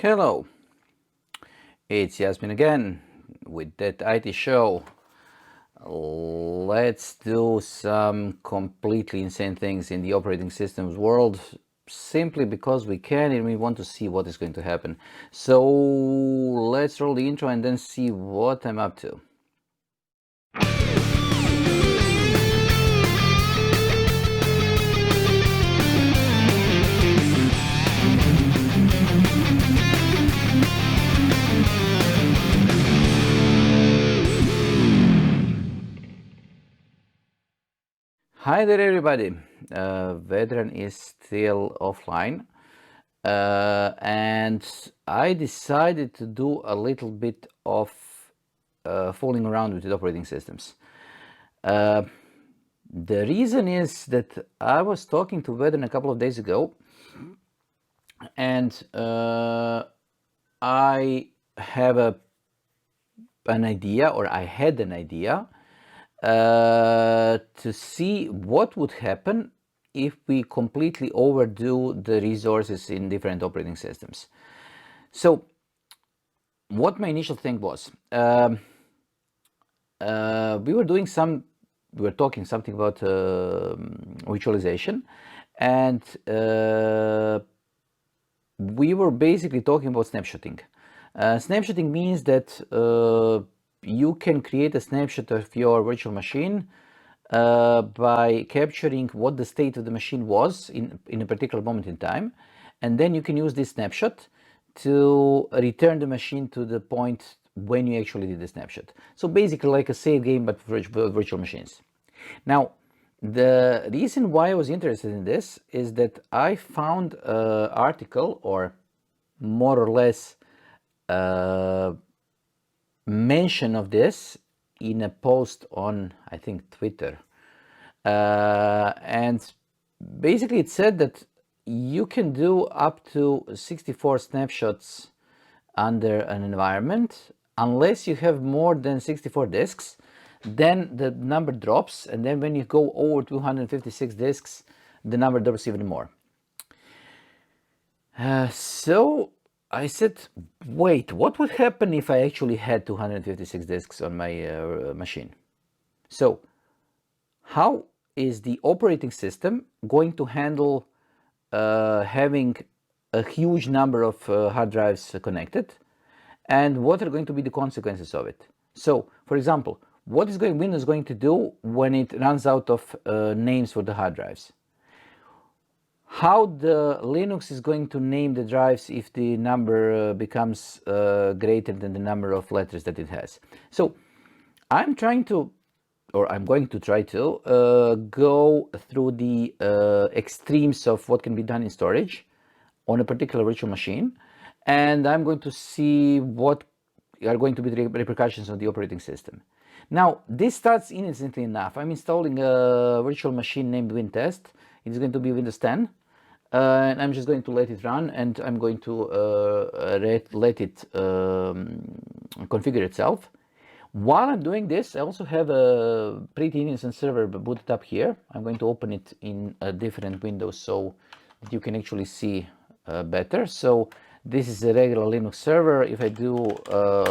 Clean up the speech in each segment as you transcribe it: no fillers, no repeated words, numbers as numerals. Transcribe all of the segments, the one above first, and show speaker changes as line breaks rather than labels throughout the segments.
Hello, it's Yasmin again with that IT show. Let's do some completely insane things in the operating systems world simply because we can and we want to see what is going to happen. So let's roll the intro and then see what I'm up to. Hi there everybody, Veteran is still offline and I decided to do a little bit of fooling around with the operating systems. The reason is that I was talking to Veteran a couple of days ago and I have an idea, or I had an idea to see what would happen if we completely overdo the resources in different operating systems. So what my initial thing was, we were talking something about visualization, and we were basically talking about snapshotting. Snapshotting means that you can create a snapshot of your virtual machine by capturing what the state of the machine was in a particular moment in time, and then you can use this snapshot to return the machine to the point when you actually did the snapshot. So basically like a save game but for virtual machines. Now, the reason why I was interested in this is that I found an article, or more or less mention of this in a post on, I think, Twitter. And basically it said that you can do up to 64 snapshots under an environment unless you have more than 64 disks. Then the number drops, and then when you go over 256 disks, the number drops even more. So I said, wait, what would happen if I actually had 256 disks on my machine? So how is the operating system going to handle having a huge number of hard drives connected, and what are going to be the consequences of it? So, for example, what is Windows going to do when it runs out of names for the hard drives? How the Linux is going to name the drives if the number becomes greater than the number of letters that it has? So I'm going to try to go through the extremes of what can be done in storage on a particular virtual machine, and I'm going to see what are going to be the repercussions on the operating system. Now, this starts innocently enough. I'm installing a virtual machine named WinTest. It's going to be Windows 10. And I'm just going to let it run, and I'm going to let it configure itself. While I'm doing this, I also have a pretty innocent server booted up here. I'm going to open it in a different window so that you can actually see better. So this is a regular Linux server. If I do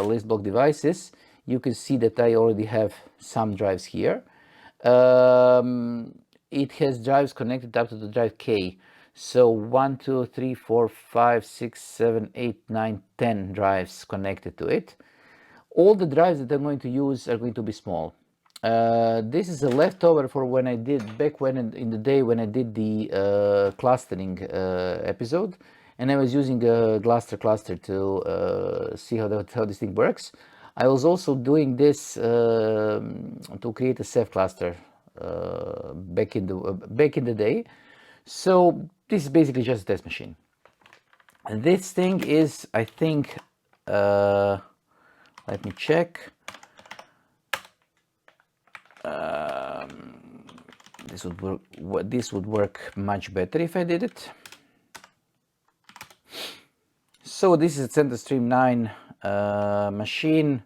list block devices, you can see that I already have some drives here. It has drives connected up to the drive K. So 1, 2, 3, 4, 5, 6, 7, 8, 9, 10 drives connected to it. All the drives that I'm going to use are going to be small. This is a leftover for when I did, back when in the day when I did the clustering episode, and I was using a cluster to see how this thing works. I was also doing this to create a Ceph cluster back in the day. So this is basically just a test machine. And this thing is, I think, let me check. This would work much better if I did it. So this is a CenterStream 9 machine,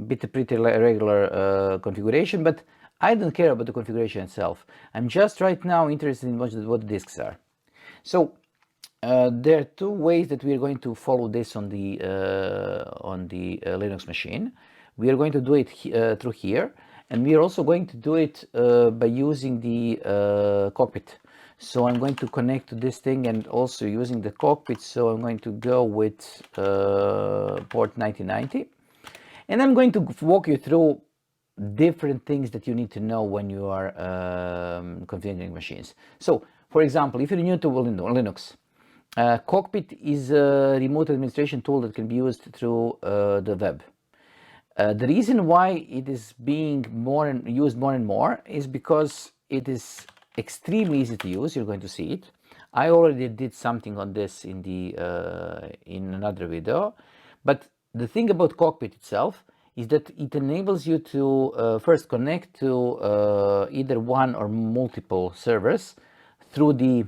pretty regular configuration, but I don't care about the configuration itself. I'm just right now interested in what the disks are. So There are two ways that we are going to follow this on the Linux machine. We are going to do it through here, and we are also going to do it by using the cockpit. So I'm going to connect to this thing and also using the cockpit. So I'm going to go with port 9090, and I'm going to walk you through different things that you need to know when you are configuring machines. So, for example, if you're new to Linux, Cockpit is a remote administration tool that can be used through the web. The reason why it is being used more and more is because it is extremely easy to use. You're going to see it. I already did something on this in another video, but the thing about Cockpit itself is that it enables you to first connect to either one or multiple servers through the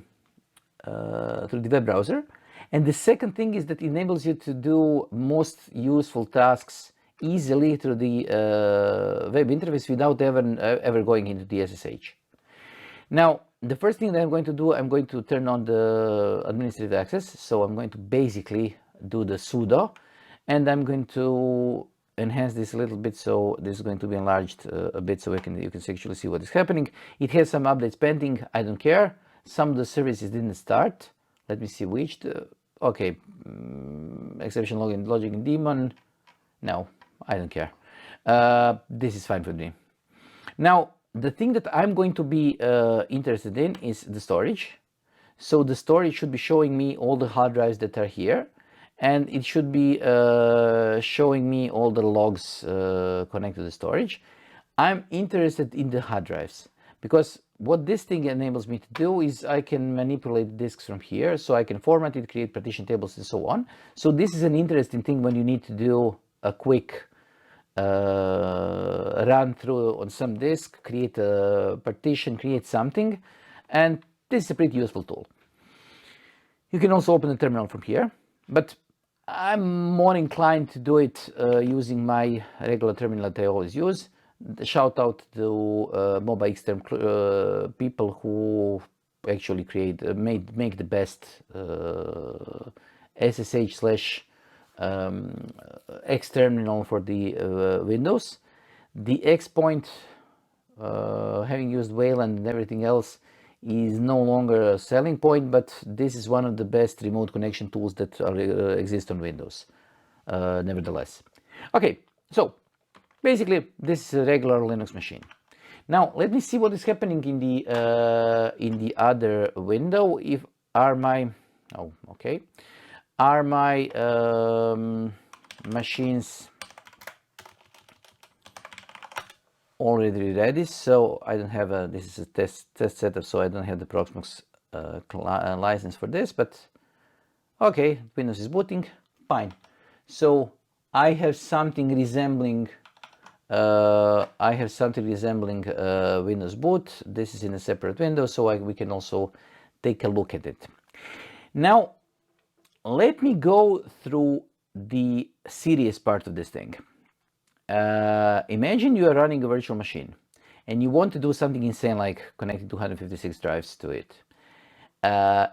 web browser. And the second thing is that it enables you to do most useful tasks easily through the web interface without ever going into the SSH. Now, the first thing that I'm going to do, I'm going to turn on the administrative access. So I'm going to basically do the sudo, and I'm going to enhance this a little bit. So this is going to be enlarged a bit so you can actually see what is happening. It has some updates pending. I don't care. Some of the services didn't start. Let me see which. Okay, exception login, logic and daemon. No, I don't care. This is fine for me. Now, the thing that I'm going to be interested in is the storage. So the storage should be showing me all the hard drives that are here, and it should be showing me all the logs connected to the storage. I'm interested in the hard drives because what this thing enables me to do is I can manipulate disks from here, so I can format it, create partition tables and so on. So this is an interesting thing when you need to do a quick run through on some disk, create a partition, create something, and this is a pretty useful tool. You can also open the terminal from here, but I'm more inclined to do it using my regular terminal that I always use. Shout out to Mobile Xterm people who actually make the best SSH slash X terminal for the Windows. The X point, having used Wayland and everything else, is no longer a selling point, but this is one of the best remote connection tools that exist on Windows, nevertheless. Okay, so basically this is a regular Linux machine. Now let me see what is happening in the other window. If are my machines already ready? So I don't have this is a test setup, so I don't have the Proxmox license for this, but okay, Windows is booting, fine. So I have something resembling Windows boot. This is in a separate window, so we can also take a look at it. Now, let me go through the serious part of this thing. Imagine you are running a virtual machine and you want to do something insane like connecting 256 drives to it.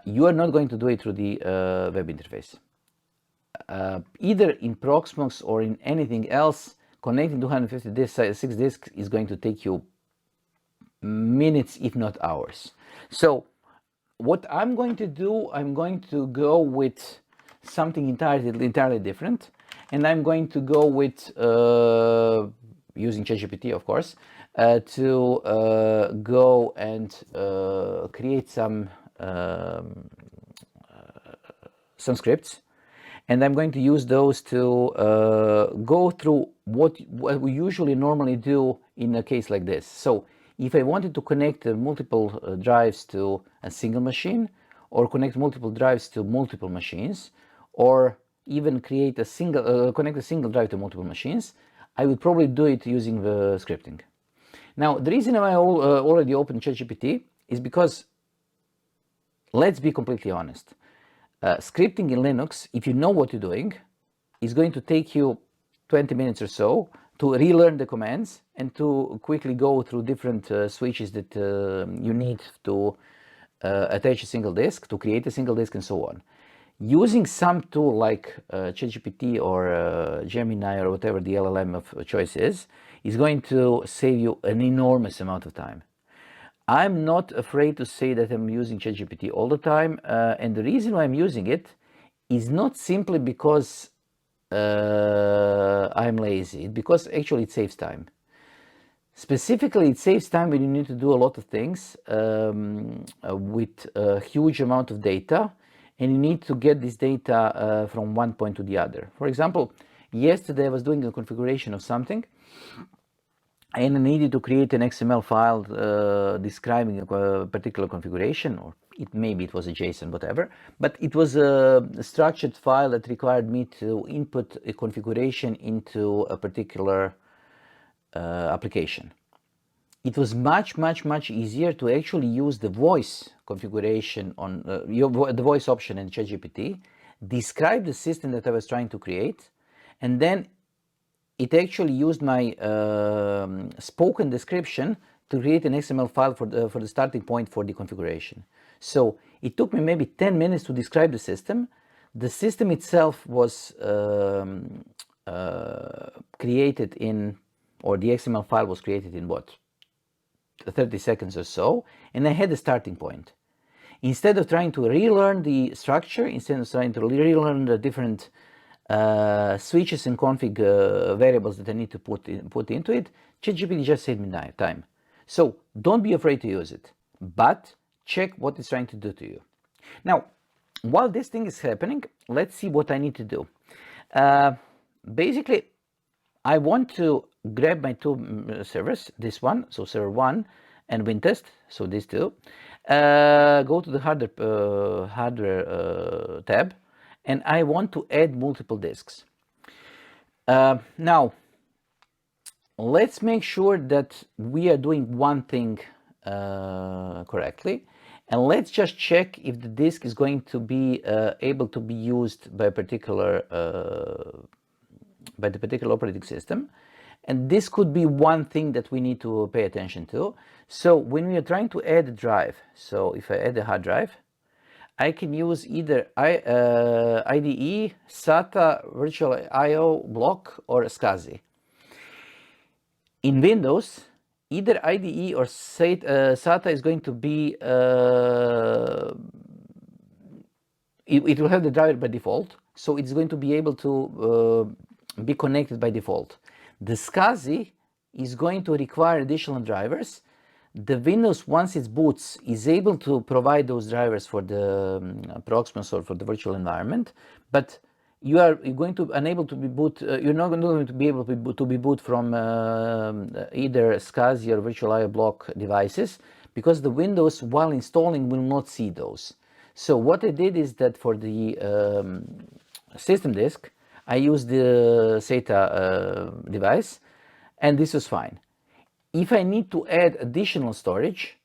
You are not going to do it through the web interface. Either in Proxmox or in anything else, connecting 256 disks is going to take you minutes, if not hours. So what I'm going to do, I'm going to go with something entirely different, and I'm going to go with using ChatGPT, of course, to go and create some scripts, and I'm going to use those to go through what we usually normally do in a case like this. So if I wanted to connect multiple drives to a single machine, or connect multiple drives to multiple machines, or even create connect a single drive to multiple machines, I would probably do it using the scripting. Now, the reason I already opened ChatGPT is because, let's be completely honest, scripting in Linux, if you know what you're doing, is going to take you 20 minutes or so to relearn the commands and to quickly go through different switches that you need to attach a single disk, to create a single disk, and so on. Using some tool like ChatGPT or Gemini or whatever the LLM of choice is going to save you an enormous amount of time. I'm not afraid to say that I'm using ChatGPT all the time, and the reason why I'm using it is not simply because I'm lazy, because actually it saves time. Specifically, it saves time when you need to do a lot of things with a huge amount of data, and you need to get this data from one point to the other. For example, yesterday I was doing a configuration of something, and I needed to create an XML file describing a particular configuration, or maybe it was a JSON, whatever, but it was a structured file that required me to input a configuration into a particular application. It was much easier to actually use the voice configuration on the voice option in ChatGPT, describe the system that I was trying to create, and then it actually used my spoken description to create an XML file for the starting point for the configuration. So it took me maybe 10 minutes to describe the system. The system itself was created in, or the XML file was created in what, 30 seconds or so, and I had a starting point. Instead of trying to relearn the structure, instead of trying to relearn the different switches and config variables that I need to put into it, ChatGPT just saved me time. So don't be afraid to use it, but check what it's trying to do to you. Now, while this thing is happening, let's see what I need to do. Basically, I want to grab my two servers, this one, so server 1, and WinTest, so these two. Go to the hardware tab, and I want to add multiple disks. Now, let's make sure that we are doing one thing correctly, and let's just check if the disk is going to be able to be used by a particular by the particular operating system. And this could be one thing that we need to pay attention to. So when we are trying to add a drive, so if I add a hard drive, I can use either IDE, SATA, virtual I/O block, or SCSI. In Windows, either IDE or SATA is going to be, it will have the driver by default, so it's going to be able to be connected by default. The SCSI is going to require additional drivers. The Windows, once it boots, is able to provide those drivers for the Proximus or for the virtual environment, but you're going to unable to be boot. You're not going to be able to be boot from either SCSI or virtual I/O block devices, because the Windows, while installing, will not see those. So what I did is that for the system disk, I used the SATA device, and this was fine. If I need to add additional storage,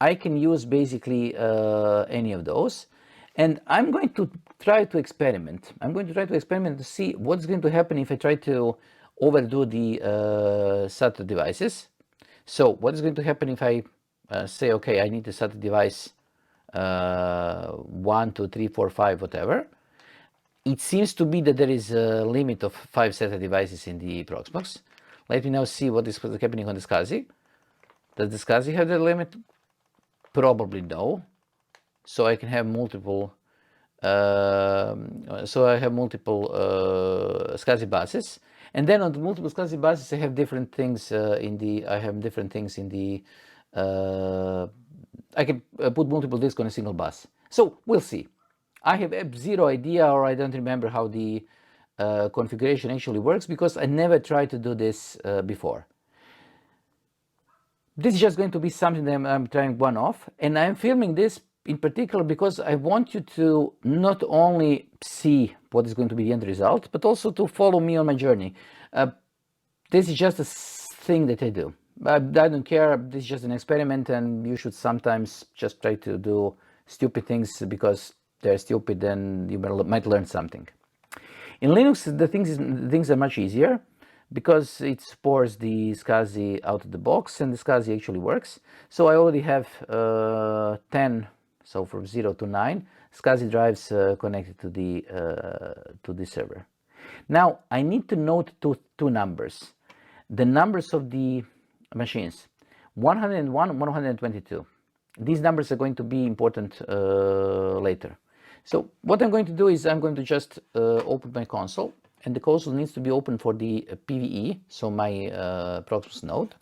I can use basically any of those. And I'm going to try to experiment. I'm going to try to experiment to see what's going to happen if I try to overdo the SATA devices. So what is going to happen if I say, okay, I need a SATA device 1, 2, 3, 4, 5, whatever. It seems to be that there is a limit of 5 SATA devices in the Proxmox. Let me now see what is happening on the SCSI. Does the SCSI have the limit? Probably no. So I can have multiple. So I have multiple SCSI buses, and then on the multiple SCSI buses, I have different things in the. I have different things in the. I can put multiple disks on a single bus. So we'll see. I have zero idea, or I don't remember how the configuration actually works, because I never tried to do this before. This is just going to be something that I'm trying one off, and I'm filming this in particular because I want you to not only see what is going to be the end result, but also to follow me on my journey. This is just a thing that I do. I don't care, this is just an experiment, and you should sometimes just try to do stupid things because they're stupid, and you might learn something. In Linux, the things are much easier. because it supports the SCSI out of the box, and the SCSI actually works. So I already have 10, so from 0 to 9 SCSI drives connected to the server. Now I need to note two numbers, the numbers of the machines, 101 and 122. These numbers are going to be important later. So what I'm going to do is I'm going to just open my console, and the console needs to be open for the PVE, so my Proxmox node,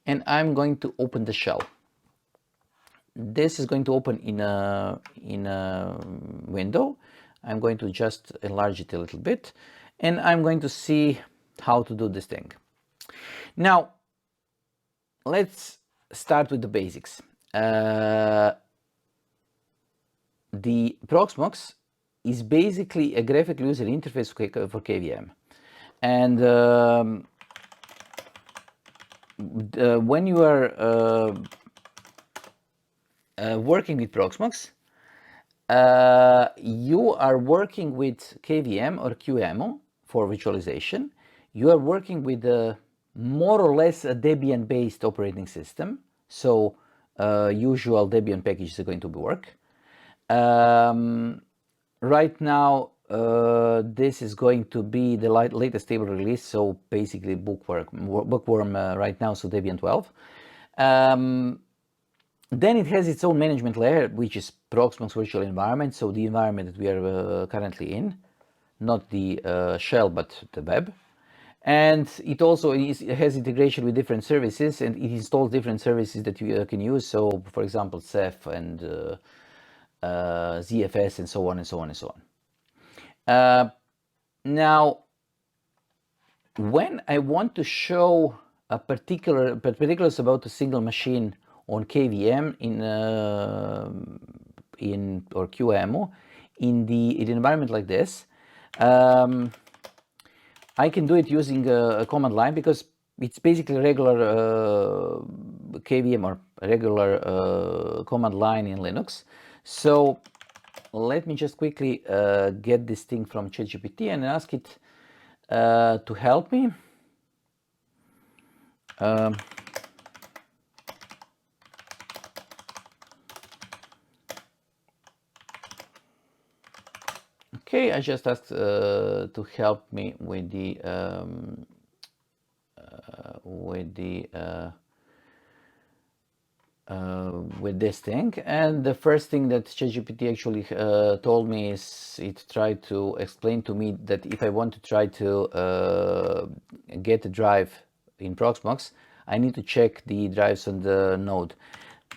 and I'm going to open the shell. This is going to open in a window. I'm going to just enlarge it a little bit, and I'm going to see how to do this thing. Now, let's start with the basics. The Proxmox is basically a graphical user interface for KVM. And when you are working with Proxmox, you are working with KVM or QEMU for virtualization. You are working with more or less a Debian-based operating system. So usual Debian packages are going to work. Right now, this is going to be the latest stable release, so basically bookworm right now, so Debian 12. Then it has its own management layer, which is Proxmox virtual environment, so the environment that we are currently in, not the shell, but the web. And it also has integration with different services, and it installs different services that you can use. So, for example, Ceph and ZFS and so on and so on and so on. Now, when I want to show particulars about a single machine on KVM or QEMU in the environment like this, I can do it using a command line, because it's basically a regular KVM or regular command line in Linux. So let me just quickly get this thing from ChatGPT and ask it to help me. Okay, I just asked to help me with this thing, and the first thing that ChatGPT actually told me is it tried to explain to me that if I want to try to get a drive in Proxmox, I need to check the drives on the node.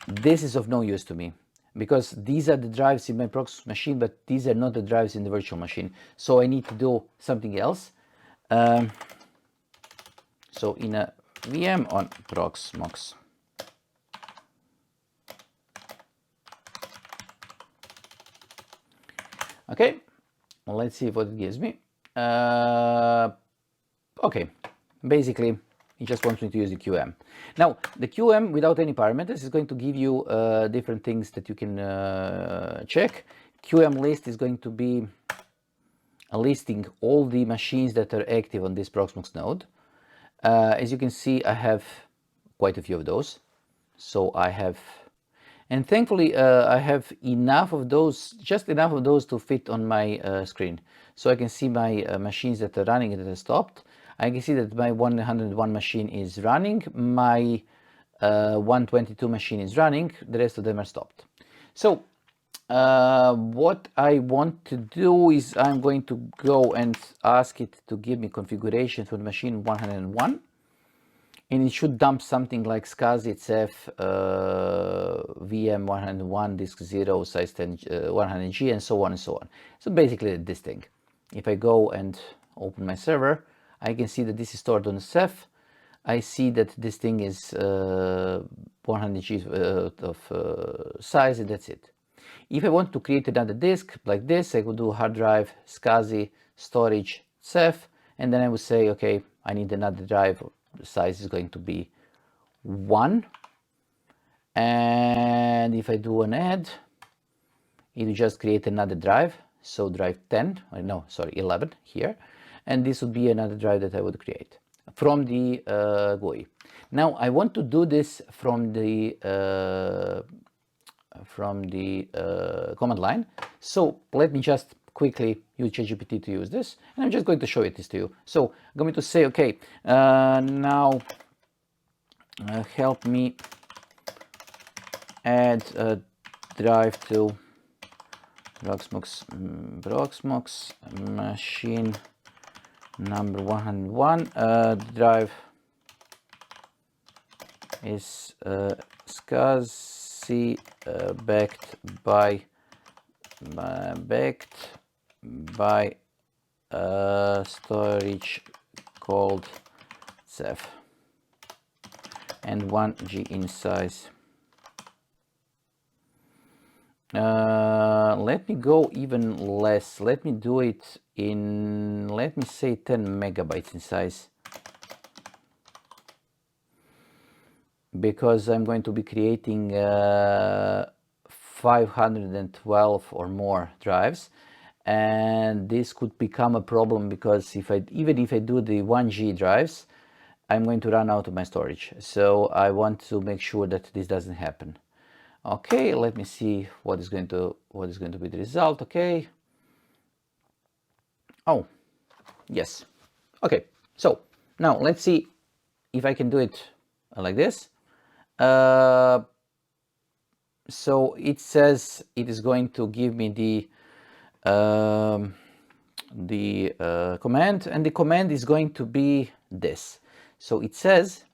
This is of no use to me, because these are the drives in my Proxmox machine, but these are not the drives in the virtual machine. So I need to do something else. So in a VM on Proxmox, okay, well, let's see what it gives me. Okay, basically it just wants me to use the QM. Now, the QM without any parameters is going to give you different things that you can check. QM list is going to be listing all the machines that are active on this Proxmox node. As you can see, I have quite a few of those. So I have, and thankfully I have enough of those, just enough of those to fit on my screen. So I can see my machines that are running and that are stopped. I can see that my 101 machine is running, my 122 machine is running, the rest of them are stopped. So what I want to do is I'm going to go and ask it to give me configuration for the machine 101, and it should dump something like SCSI, Ceph, VM 101, disk 0, size 10, 100G, and so on and so on. So basically this thing. If I go and open my server, I can see that this is stored on Ceph. I see that this thing is 100G of size, and that's it. If I want to create another disk like this, I would do hard drive, SCSI, storage, Ceph, and then I would say, okay, I need another drive. The size is going to be 1. And if I do an add, it will just create another drive. So drive 10, no, sorry, 11 here. And this would be another drive that I would create. from the GUI. Now I want to do this from the command line. So let me just quickly use ChatGPT to use this, and I'm just going to show it this to you. So I'm going to say, okay, now help me add a drive to Proxmox machine number 101. Drive is SCSI backed by storage called Ceph and 1G in size. Let me go even less. Let me do it in, let me say 10 megabytes in size, because I'm going to be creating 512 or more drives, and this could become a problem because even if I do the 1G drives, I'm going to run out of my storage. So I want to make sure that this doesn't happen. Okay, let me see what is going to be the result. Okay. Oh, yes. Okay, so now let's see if I can do it like this. So it says it is going to give me the command, and the command is going to be this. So it says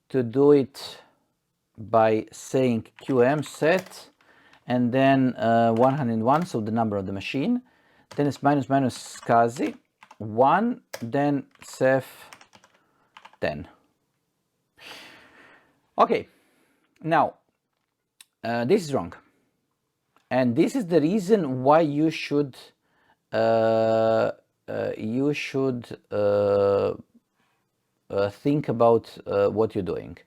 to do it by saying qm set and then 101, so the number of the machine, then it's minus SCSI 1, then Ceph 10. Okay, now this is wrong, and this is the reason why you should think about what you're doing.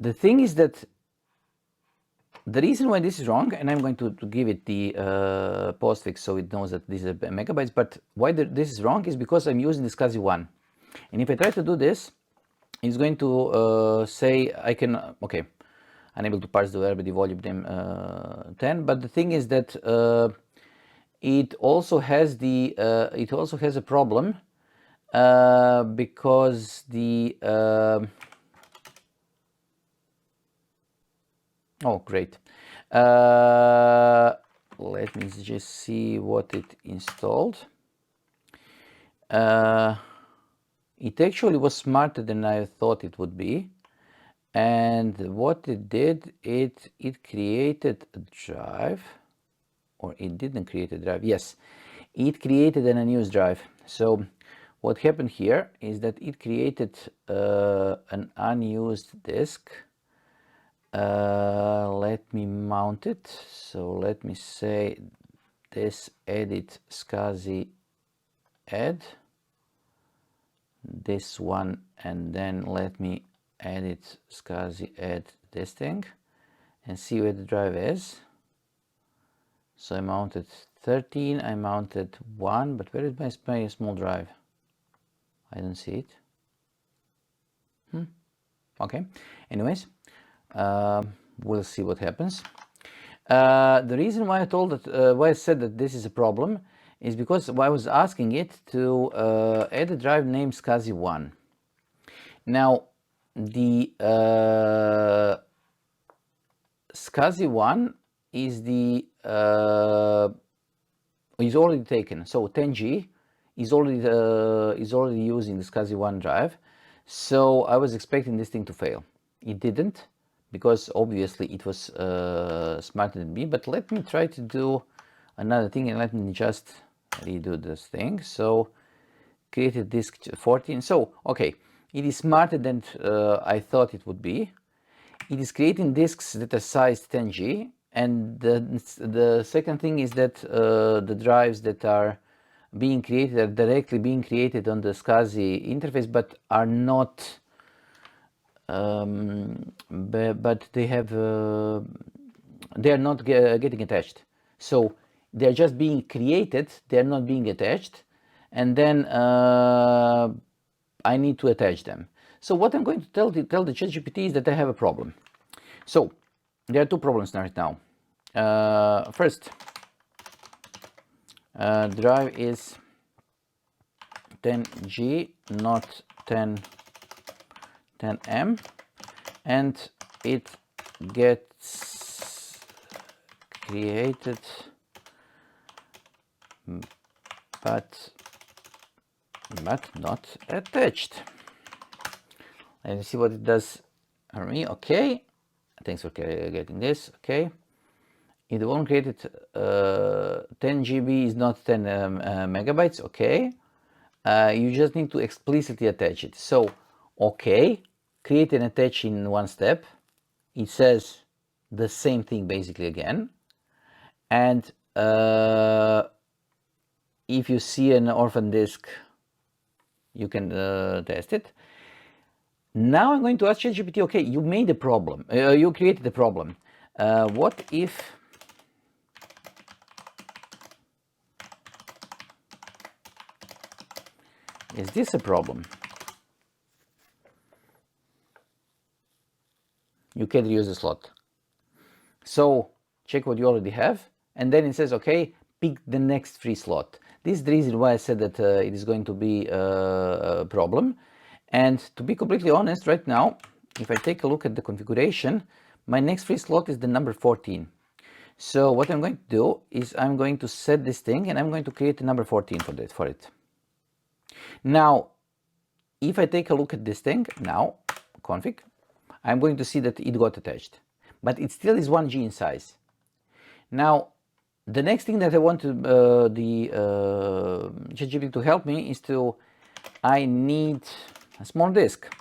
The thing is that the reason why this is wrong, and I'm going to give it the postfix so it knows that this is megabytes, but why this is wrong is because I'm using the SCSI 1. And if I try to do this, it's going to say I can, okay, unable to parse the verb, the volume name 10, but the thing is that it also has a problem because the oh, great. Let me just see what it installed. It actually was smarter than I thought it would be. And what it did, it created a drive, or it didn't create a drive. Yes, it created an unused drive. So what happened here is that it created an unused disk. Let me mount it. So let me say this edit SCSI add this one, and then let me edit SCSI add this thing and see where the drive is. So I mounted 13, I mounted 1, but where is my small drive? I don't see it. Okay, anyways, we'll see what happens. The reason why I said that this is a problem is because I was asking it to add a drive named SCSI 1. Now, the SCSI 1 is is already taken. So 10G is already using the SCSI 1 drive. So I was expecting this thing to fail. It didn't, because obviously it was smarter than me. But let me try to do another thing, and let me just redo this thing. So created disk 14. So okay, it is smarter than I thought it would be. It is creating disks that are sized 10G, and the second thing is that the drives that are being created are directly being created on the SCSI interface, but are not but they have they are not getting attached. So they're just being created, they're not being attached, and then I need to attach them. So what I'm going to tell the ChatGPT is that I have a problem. So there are two problems right now. First, drive is 10G, not 10M, and it gets created, but not attached. And see what it does for me. Okay, thanks for getting this. Okay, it won't create it. 10 GB is not 10 megabytes. Okay, you just need to explicitly attach it. So, okay, create and attach in one step. It says the same thing basically again. And if you see an orphan disk, you can test it. Now I'm going to ask ChatGPT, okay, you made a problem, you created a problem. What if is this a problem? You can reuse the slot. So check what you already have, and then it says, okay, pick the next free slot. This is the reason why I said that it is going to be a problem. And to be completely honest, right now, if I take a look at the configuration, my next free slot is the number 14. So what I'm going to do is I'm going to set this thing and I'm going to create a number 14 for it. Now, if I take a look at this thing now, config, I'm going to see that it got attached, but it still is 1G in size. Now, the next thing that I want to, the ChatGPT to help me is I need a small disk.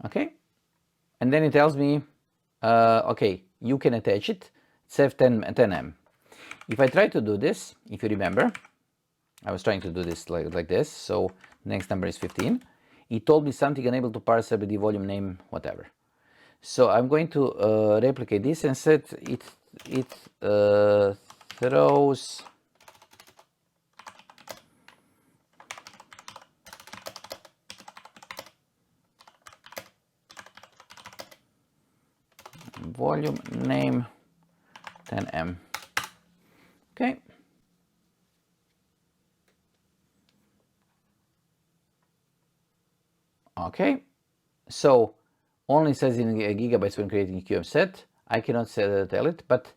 Okay, and then it tells me, okay, you can attach it, save 10M. If I try to do this, if you remember, I was trying to do this like this, so next number is 15. It told me something unable to parse the volume name, whatever. So I'm going to replicate this and set it throws volume name 10M. Okay. Okay. So only says in gigabytes when creating a QM set. I cannot tell it, but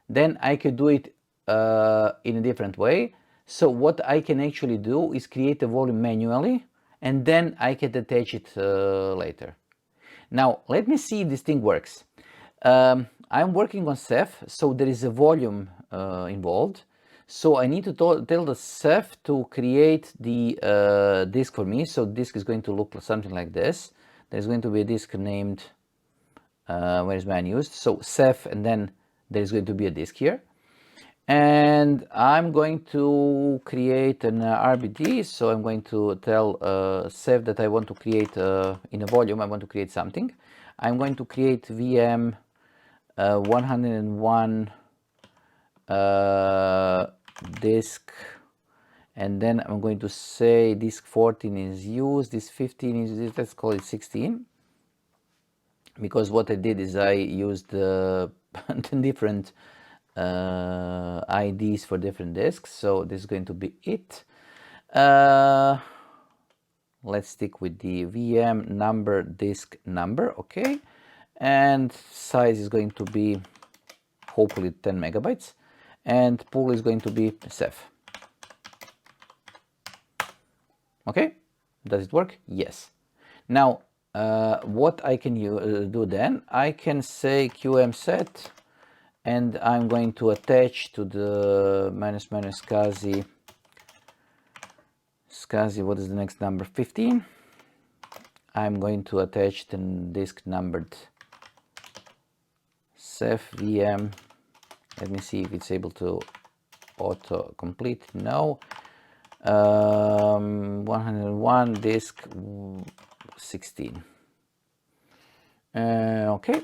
then I could do it in a different way. So what I can actually do is create a volume manually, and then I can attach it later. Now, let me see if this thing works. I'm working on Ceph, so there is a volume involved. So I need to tell the Ceph to create the disk for me. So disk is going to look something like this. There's going to be a disk named, where is my unused? So Ceph, and then there's going to be a disk here. And I'm going to create an RBD. So I'm going to tell Ceph that I want to create in a volume, I want to create something. I'm going to create VM 101 disk, and then I'm going to say disk 14 is used, this 15 is used, let's call it 16, because what I did is I used different IDs for different disks, so this is going to be it. Let's stick with the VM number disk number, okay, and size is going to be hopefully 10 megabytes, and pool is going to be Ceph. Okay, does it work? Yes. Now, what I can do then, I can say QM set, and I'm going to attach to the --SCSI, what is the next number? 15. I'm going to attach the disk numbered Ceph VM. Let me see if it's able to auto complete. No. 101 disk 16. Okay.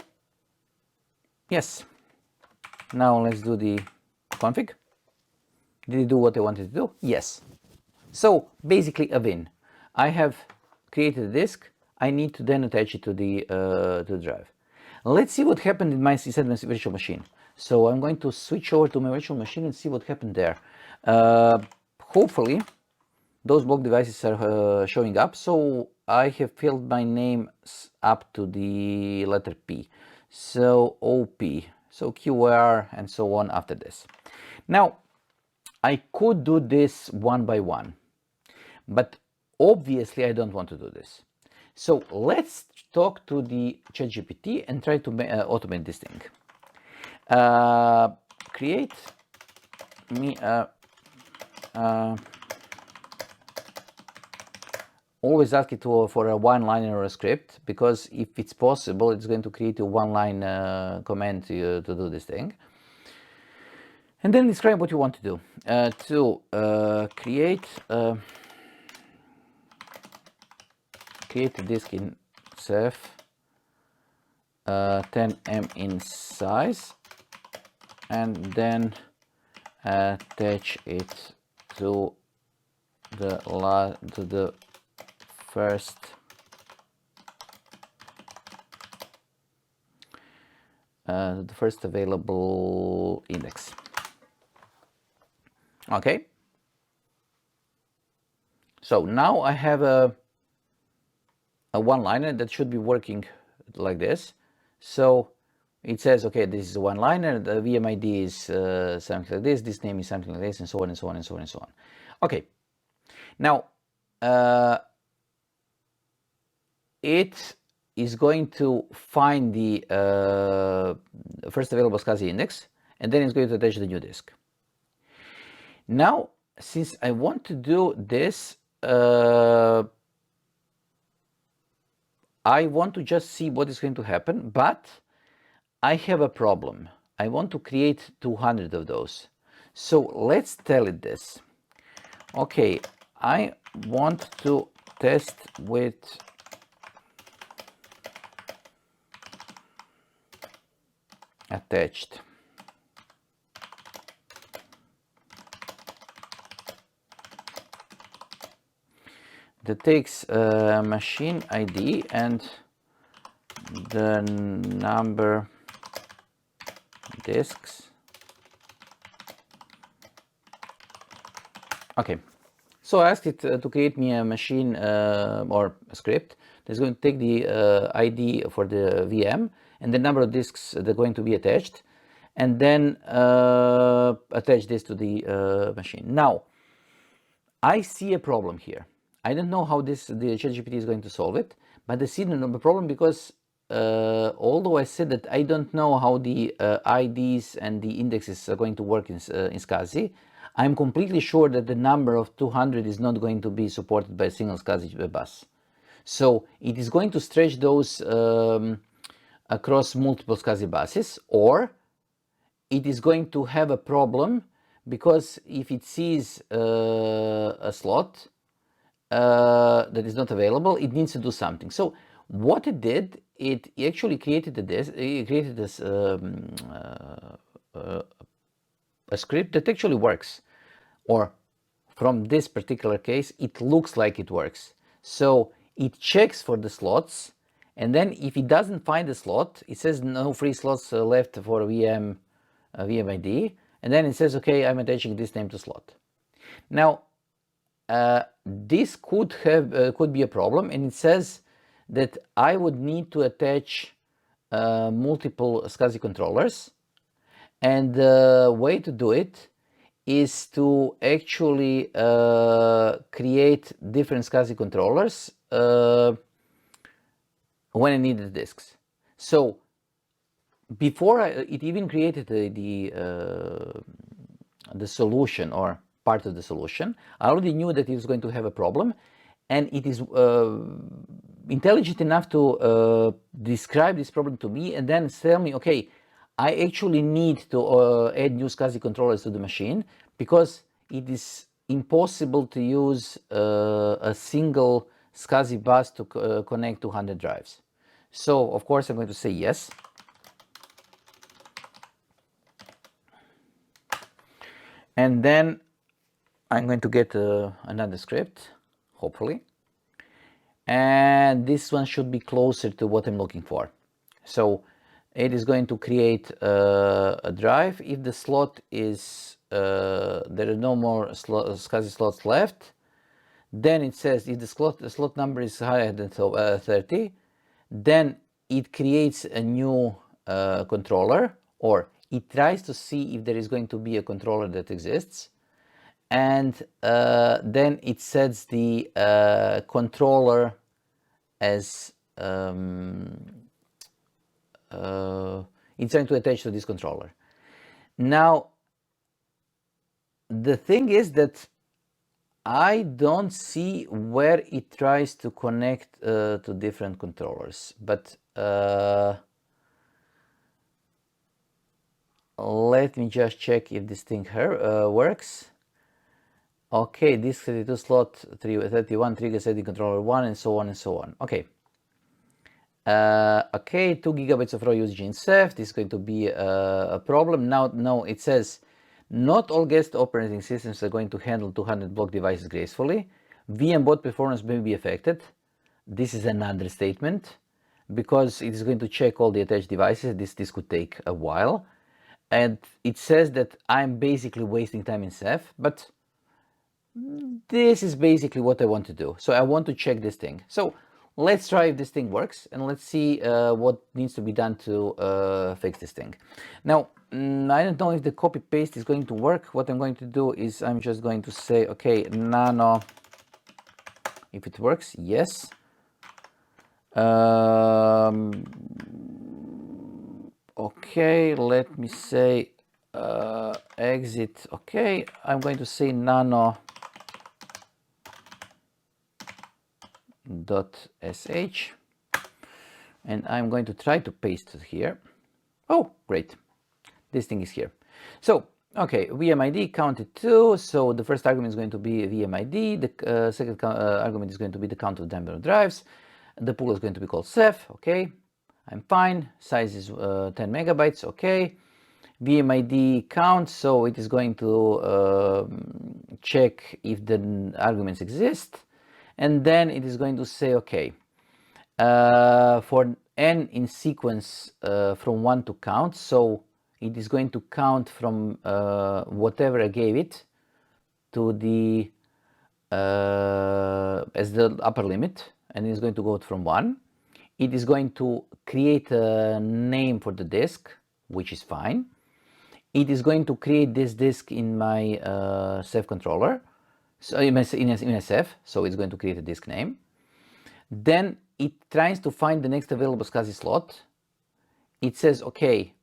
Yes. Now let's do the config. Did it do what I wanted to do? Yes. So basically a win. I have created a disk. I need to then attach it to the drive. Let's see what happened in my virtual machine. So I'm going to switch over to my virtual machine and see what happened there. Hopefully those block devices are showing up. So I have filled my name up to the letter P. So OP, so QR and so on after this. Now I could do this one by one, but obviously I don't want to do this. So let's talk to the ChatGPT and try to automate this thing. Create me a always ask it for a one-liner or a script, because if it's possible, it's going to create a one-line command to do this thing. And then describe what you want to do. Create a disk in Ceph 10M in size, and then attach it to the first available index. Okay. So now I have a one-liner that should be working like this. So it says, okay, this is a one-liner, the VMID is something like this name is something like this, and so on and so on and so on and so on. Okay. Now, it is going to find the first available SCSI index, and then it's going to attach the new disk. Now, since I want to do this, I want to just see what is going to happen, but I have a problem. I want to create 200 of those. So let's tell it this. Okay, I want to test with attached. That takes machine ID and the number disks. Okay, so I asked it to create me a machine or a script that's going to take the ID for the VM and the number of disks that are going to be attached, and then attach this to the machine. Now, I see a problem here. I don't know how the ChatGPT is going to solve it, but I see the problem because although I said that I don't know how the IDs and the indexes are going to work in SCSI, I'm completely sure that the number of 200 is not going to be supported by a single SCSI bus. So it is going to stretch those across multiple SCSI buses, or it is going to have a problem because if it sees a slot that is not available, it needs to do something. So what it did, it actually created this a script that actually works, or from this particular case, it looks like it works. So it checks for the slots, and then if it doesn't find a slot, it says no free slots left for VMID, and then it says, okay, I'm attaching this name to slot. Now, this could be a problem, and it says that I would need to attach multiple SCSI controllers, and the way to do it is to actually create different SCSI controllers when I need the disks. So before it even created the solution or part of the solution, I already knew that it was going to have a problem, and it is intelligent enough to describe this problem to me and then tell me, okay, I actually need to add new SCSI controllers to the machine because it is impossible to use a single SCSI bus to connect 200 drives. So of course I'm going to say yes. And then I'm going to get another script, hopefully. And this one should be closer to what I'm looking for. So it is going to create a drive. If the slot is, there are no more SCSI slots left, then it says if the slot number is higher than 30, then it creates a new controller, or it tries to see if there is going to be a controller that exists. And then it sets the controller as it's trying to attach to this controller. Now, the thing is that I don't see where it tries to connect to different controllers, but let me just check if this thing works. Okay, this 32 slot 31 trigger setting controller 1 and so on and so on. Okay. Okay, 2 gigabytes of raw usage in Ceph. This is going to be a problem. Now it says not all guest operating systems are going to handle 200 block devices gracefully. VM bot performance may be affected. This is an understatement because it is going to check all the attached devices. This could take a while. And it says that I'm basically wasting time in Ceph, but this is basically what I want to do. So I want to check this thing. So let's try if this thing works, and let's see what needs to be done to fix this thing. Now, I don't know if the copy paste is going to work. What I'm going to do is I'm just going to say, okay, nano, if it works, yes. Okay, let me say exit. Okay, I'm going to say nano .sh, and I'm going to try to paste it here. Oh, great. This thing is here. So, okay, VMID counted 2. So the first argument is going to be VMID. The second argument is going to be the count of number of drives. The pool is going to be called Ceph. Okay, I'm fine. Size is 10 megabytes. Okay. VMID count. So it is going to check if the arguments exist. And then it is going to say, okay, for n in sequence from 1 to count, so it is going to count from whatever I gave it to the as the upper limit, and it is going to go from 1. It is going to create a name for the disk, which is fine. It is going to create this disk in my Ceph controller. So in a Ceph, so it's going to create a disk name. Then it tries to find the next available SCSI slot. It says, okay,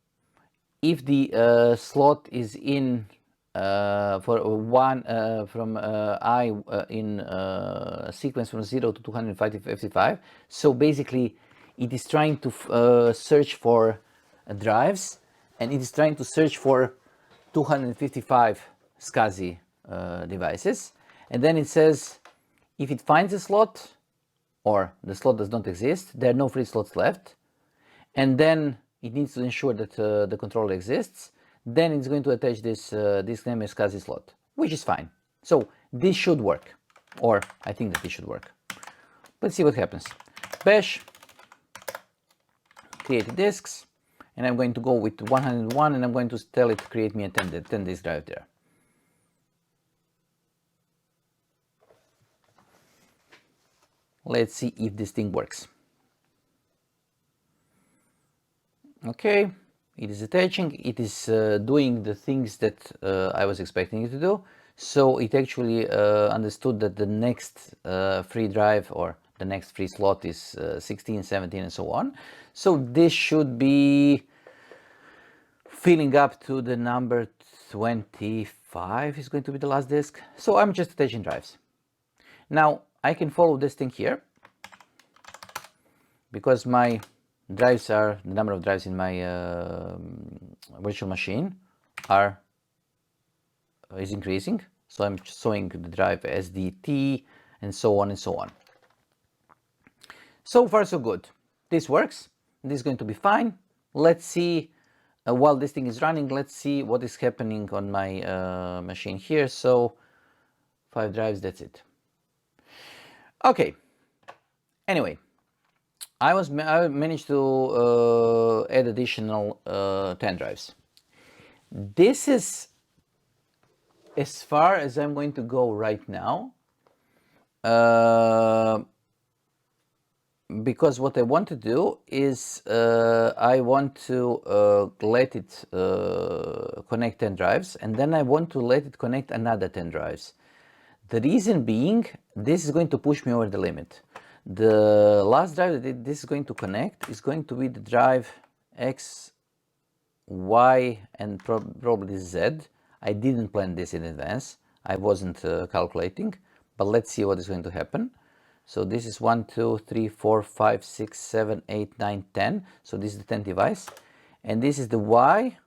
if the slot is in for one from I in sequence from 0 to 255, so basically it is trying to search for drives, and it is trying to search for 255 SCSI devices. And then it says, if it finds a slot, or the slot does not exist, there are no free slots left, and then it needs to ensure that the controller exists, then it's going to attach this disk name as SCSI slot, which is fine. So this should work, or I think that this should work. Let's see what happens. Bash, create disks, and I'm going to go with 101, and I'm going to tell it to create me a 10 disk drive there. Let's see if this thing works. Okay, it is attaching, it is doing the things that I was expecting it to do. So it actually understood that the next free drive or the next free slot is 16, 17 and so on. So this should be filling up to the number 25 is going to be the last disk. So I'm just attaching drives. Now I can follow this thing here because my drives are, the number of drives in my virtual machine is increasing. So I'm showing the drive SDT and so on and so on. So far so good. This works. This is going to be fine. Let's see while this thing is running, let's see what is happening on my machine here. So 5 drives, that's it. Okay. Anyway, I managed to add additional 10 drives. This is as far as I'm going to go right now, because what I want to do is I want to let it connect 10 drives, and then I want to let it connect another 10 drives. The reason being, this is going to push me over the limit. The last drive that this is going to connect is going to be the drive X, Y, and probably Z. I didn't plan this in advance. I wasn't calculating, but let's see what is going to happen. So this is 1, 2, 3, 4, 5, 6, 7, 8, 9, 10. So this is the 10th device. And this is the Y.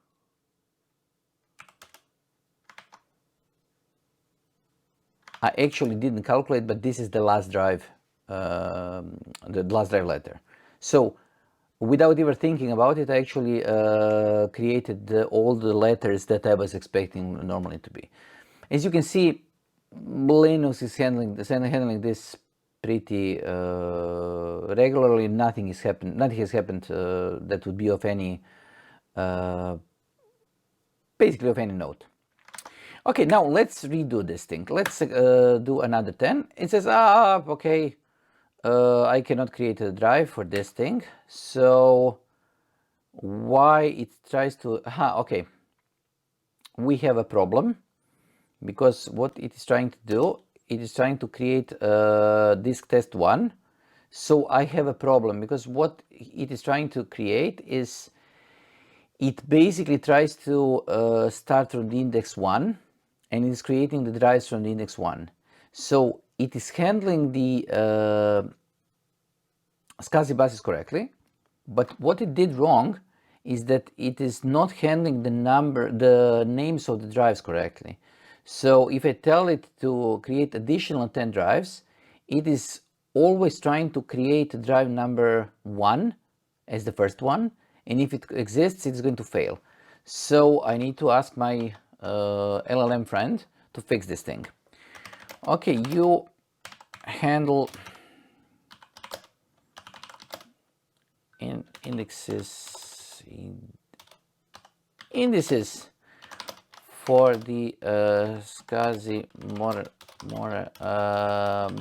I actually didn't calculate, but this is the last drive, letter. So without ever thinking about it, I actually created all the letters that I was expecting normally to be. As you can see, Linux is handling this pretty regularly. Nothing has happened that would be of any, basically of any note. Okay, now let's redo this thing. Let's do another 10. It says, okay, I cannot create a drive for this thing. So why it tries to, okay, we have a problem, because what it is trying to do, it is trying to create disk test 1. So I have a problem, because what it is trying to create is, it basically tries to start from the index 1, and it is creating the drives from the index 1. So it is handling the SCSI buses correctly, but what it did wrong is that it is not handling the names of the drives correctly. So if I tell it to create additional 10 drives, it is always trying to create drive number 1 as the first one, and if it exists, it's going to fail. So I need to ask my LLM friend to fix this thing. Okay, you handle indices for the SCSI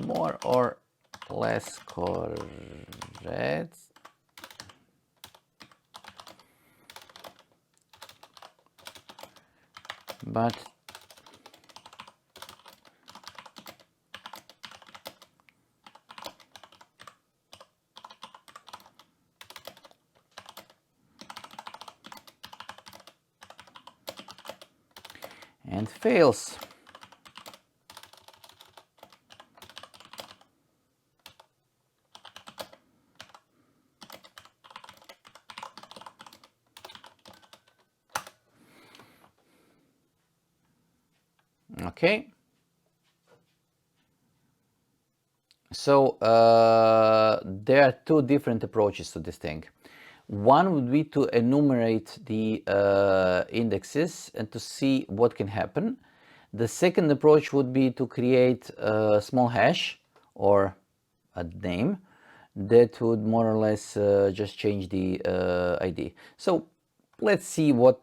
more or less correct. But and fails. Okay. So there are two different approaches to this thing. One would be to enumerate the indexes and to see what can happen. The second approach would be to create a small hash or a name that would more or less just change the ID. So let's see what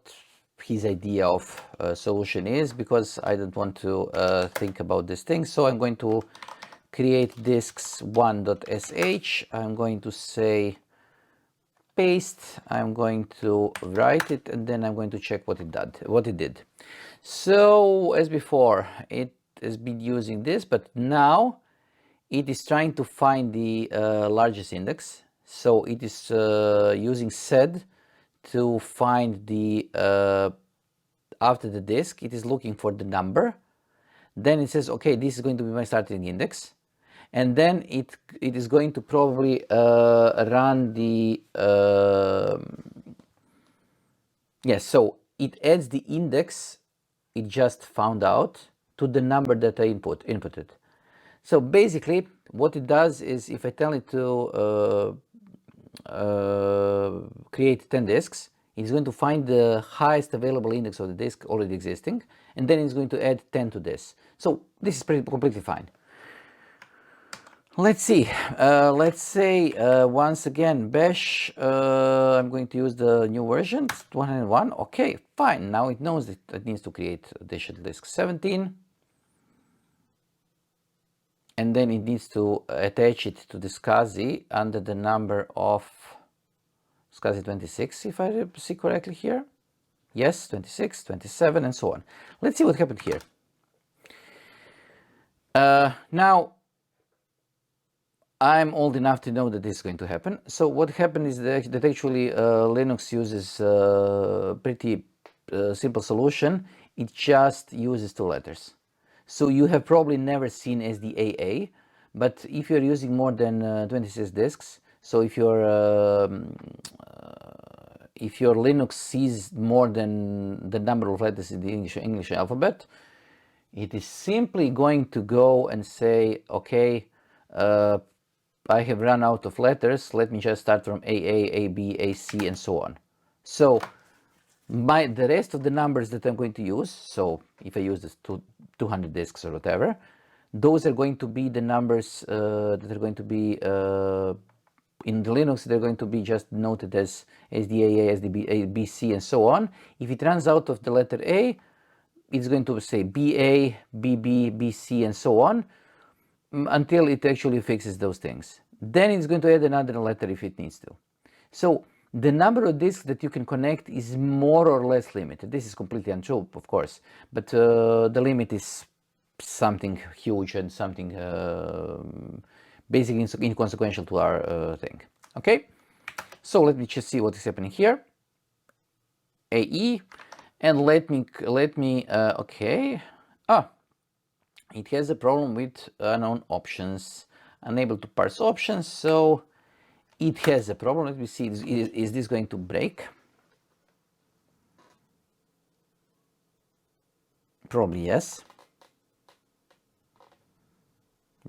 his idea of solution is, because I don't want to think about this thing. So I'm going to create disks1.sh. I'm going to say paste. I'm going to write it, and then I'm going to check what it did. So as before, it has been using this, but now it is trying to find the largest index. So it is using sed to find the after the disk. It is looking for the number. Then it says, okay, this is going to be my starting index. And then it is going to probably run the yes, so it adds the index it just found out to the number that I inputted. So basically what it does is, if I tell it to create 10 disks, It's going to find the highest available index of the disk already existing, and then it's going to add 10 to this. So this is completely fine. Let's see. Let's say once again bash. I'm going to use the new version 101. Okay, fine. Now it knows that it needs to create additional disk 17, and then it needs to attach it to the SCSI under the number of SCSI 26, if I see correctly here. Yes, 26, 27, and so on. Let's see what happened here. Now, I'm old enough to know that this is going to happen. So what happened is that actually Linux uses a pretty simple solution. It just uses two letters. So you have probably never seen SDAA, but if you're using more than 26 disks, so if your Linux sees more than the number of letters in the English alphabet, it is simply going to go and say, okay, I have run out of letters. Let me just start from AA, AB, AC, and so on. So the rest of the numbers that I'm going to use, so if I use this 200 disks or whatever, those are going to be the numbers that are going to be in the Linux. They're going to be just noted as SDAA, SDB, BC, and so on. If it runs out of the letter A, it's going to say BA, BB, BC, and so on, until it actually fixes those things. Then it's going to add another letter if it needs to. So the number of disks that you can connect is more or less limited. This is completely untrue, of course, but the limit is something huge and something basically inconsequential to our thing. Okay, so let me just see what is happening here. AE, and let me okay. It has a problem with unknown options, unable to parse options, so it has a problem. Let me see, is this going to break? Probably yes,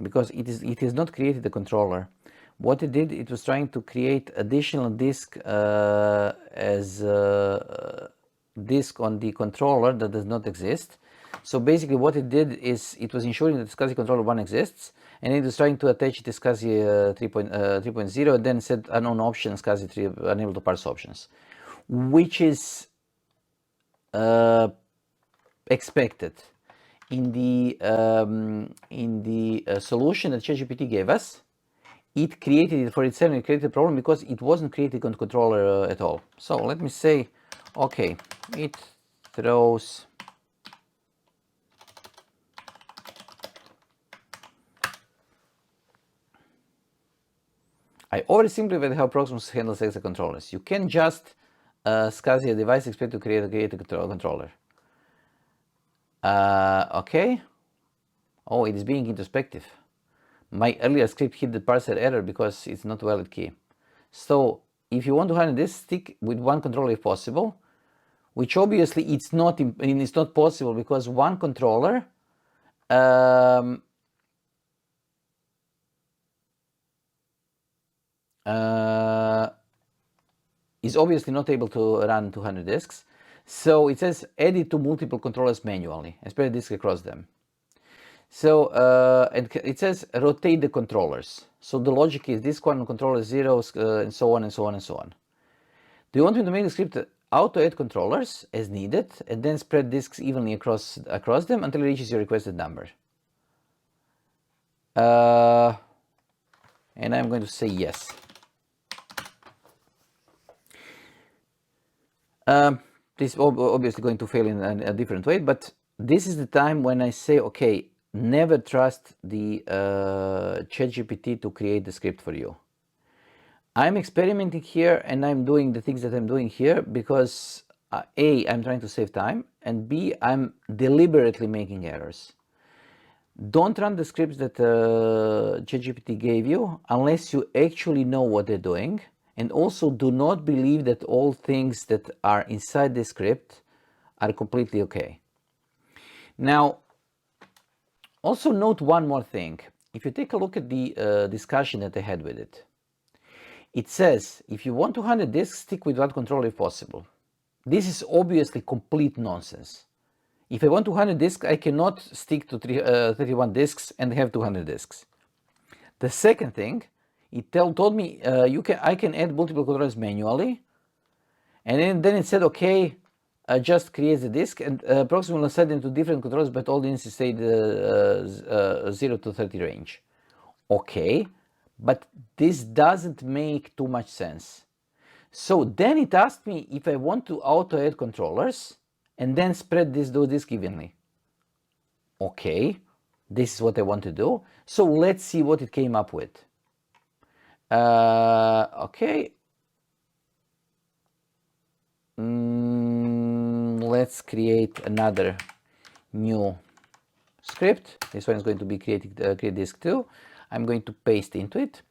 because it has not created the controller. What it did, it was trying to create additional disk as disk on the controller that does not exist. So basically what it did is it was ensuring that SCSI controller 1 exists, and it was trying to attach it to SCSI 3.0, and then said unknown options, SCSI 3 unable to parse options, which is expected. In the solution that ChatGPT gave us, it created it for itself, and it created a problem because it wasn't created on the controller at all. So let me say, okay, it throws I oversimplified how Proximus handles hexa controllers. You can just SCSI a device expect to create a controller. Okay. Oh, it is being introspective. My earlier script hit the parser error because it's not valid key. So if you want to handle this, stick with one controller if possible, which obviously it's not possible because one controller is obviously not able to run 200 disks. So it says add it to multiple controllers manually and spread disk across them. So and it says rotate the controllers. So the logic is disk 1 controller 0 and so on and so on and so on. Do you want me to make the script auto add controllers as needed and then spread disks evenly across them until it reaches your requested number? And I'm going to say yes. This is obviously going to fail in a different way, but this is the time when I say, okay, never trust the ChatGPT to create the script for you. I'm experimenting here and I'm doing the things that I'm doing here because A, I'm trying to save time, and B, I'm deliberately making errors. Don't run the scripts that ChatGPT gave you unless you actually know what they're doing. And also do not believe that all things that are inside the script are completely okay. Now, also note one more thing. If you take a look at the discussion that I had with it, it says, if you want to handle disks, stick with one controller if possible. This is obviously complete nonsense. If I want 200 disks, I cannot stick to 31 disks and have 200 disks. The second thing, it told me I can add multiple controllers manually, and then it said, okay, just create the disk and approximately set into different controllers, but all the instances stayed 0 to 30 range. Okay, but this doesn't make too much sense. So then it asked me if I want to auto add controllers and then spread those disks evenly. Okay, this is what I want to do. So let's see what it came up with. Okay. Let's create another new script. This one is going to be create disk 2. I'm going to paste into it.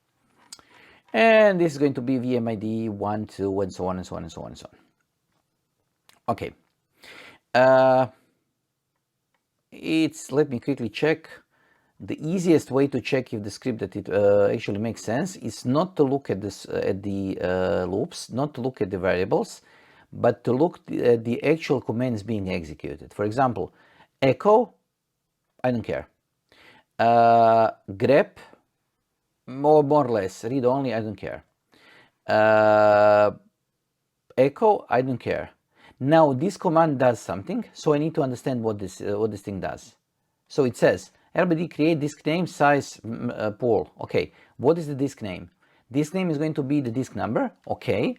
And this is going to be VMID 1, 2, and so on, and so on, and so on, and so on. Okay. Let me quickly check. The easiest way to check if the script that it actually makes sense is not to look at this at the loops, not to look at the variables, but to look at the actual commands being executed. For example, echo, I don't care. Grep, more or less, read only, I don't care. Echo, I don't care. Now this command does something, so I need to understand what this thing does. So it says RBD create disk name size pool. Okay, what is the disk name? Disk name is going to be the disk number. Okay,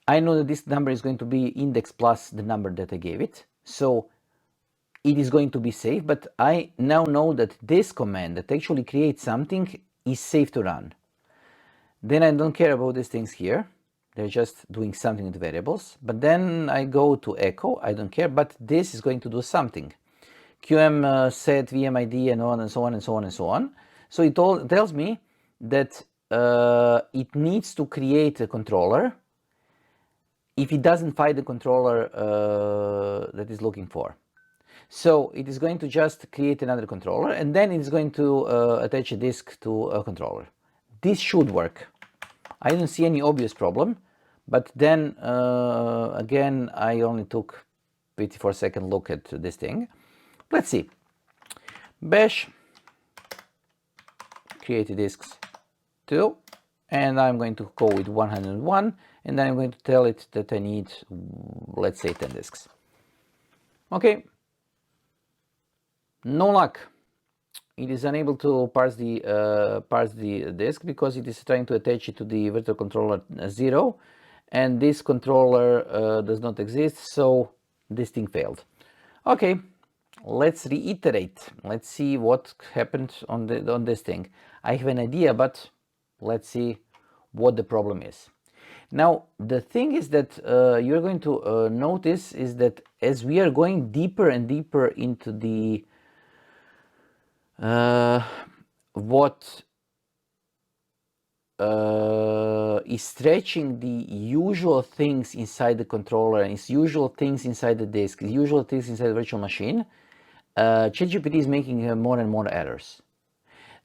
I know that this number is going to be index plus the number that I gave it. So it is going to be safe, but I now know that this command that actually creates something is safe to run. Then I don't care about these things here. They're just doing something with variables. But then I go to echo, I don't care, but this is going to do something. QM set VMID and on and so on and so on and so on. So it tells me that it needs to create a controller if it doesn't find the controller that is looking for. So it is going to just create another controller and then it's going to attach a disk to a controller. This should work. I don't see any obvious problem, but then again, I only took 54-second look at this thing. Let's see. Bash create disks 2, and I'm going to go with 101, and then I'm going to tell it that I need, let's say, 10 disks. Okay. No luck. It is unable to parse the disk because it is trying to attach it to the virtual controller 0, and this controller does not exist, so this thing failed. Okay, let's reiterate. Let's see what happened on this thing. I have an idea, but let's see what the problem is. Now, the thing is that you're going to notice is that as we are going deeper and deeper into the what is stretching the usual things inside the controller and its usual things inside the disk, usual things inside the virtual machine, ChatGPT is making more and more errors.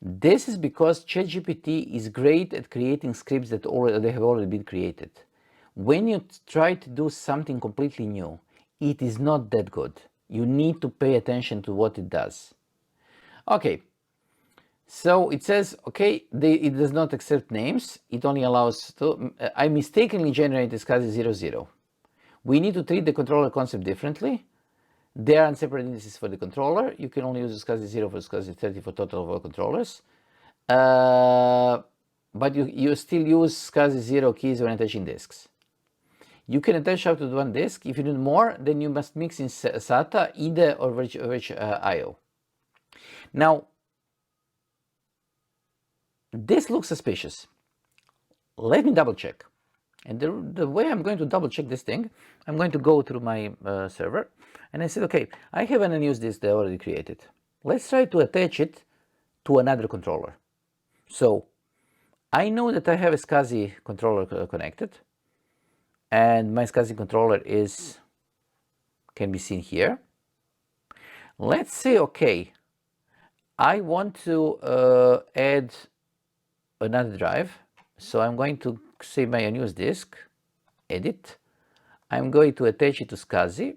This is because ChatGPT is great at creating scripts that they have already been created. When you try to do something completely new, it is not that good. You need to pay attention to what it does. Okay, so it says, okay, it does not accept names. It only allows to, I mistakenly generated SCSI00. We need to treat the controller concept differently. There are separate indices for the controller. You can only use SCSI0 for SCSI30 for total of all controllers. But you still use SCSI0 keys when attaching disks. You can attach up to one disk. If you need more, then you must mix in SATA, IDE, or virtual IO. Now, this looks suspicious. Let me double check. And the way I'm going to double check this thing, I'm going to go through my server and I said, okay, I have an unused disk that I already created. Let's try to attach it to another controller. So I know that I have a SCSI controller connected, and my SCSI controller can be seen here. Let's say, okay, I want to add another drive. So I'm going to say my unused disk, edit. I'm going to attach it to SCSI,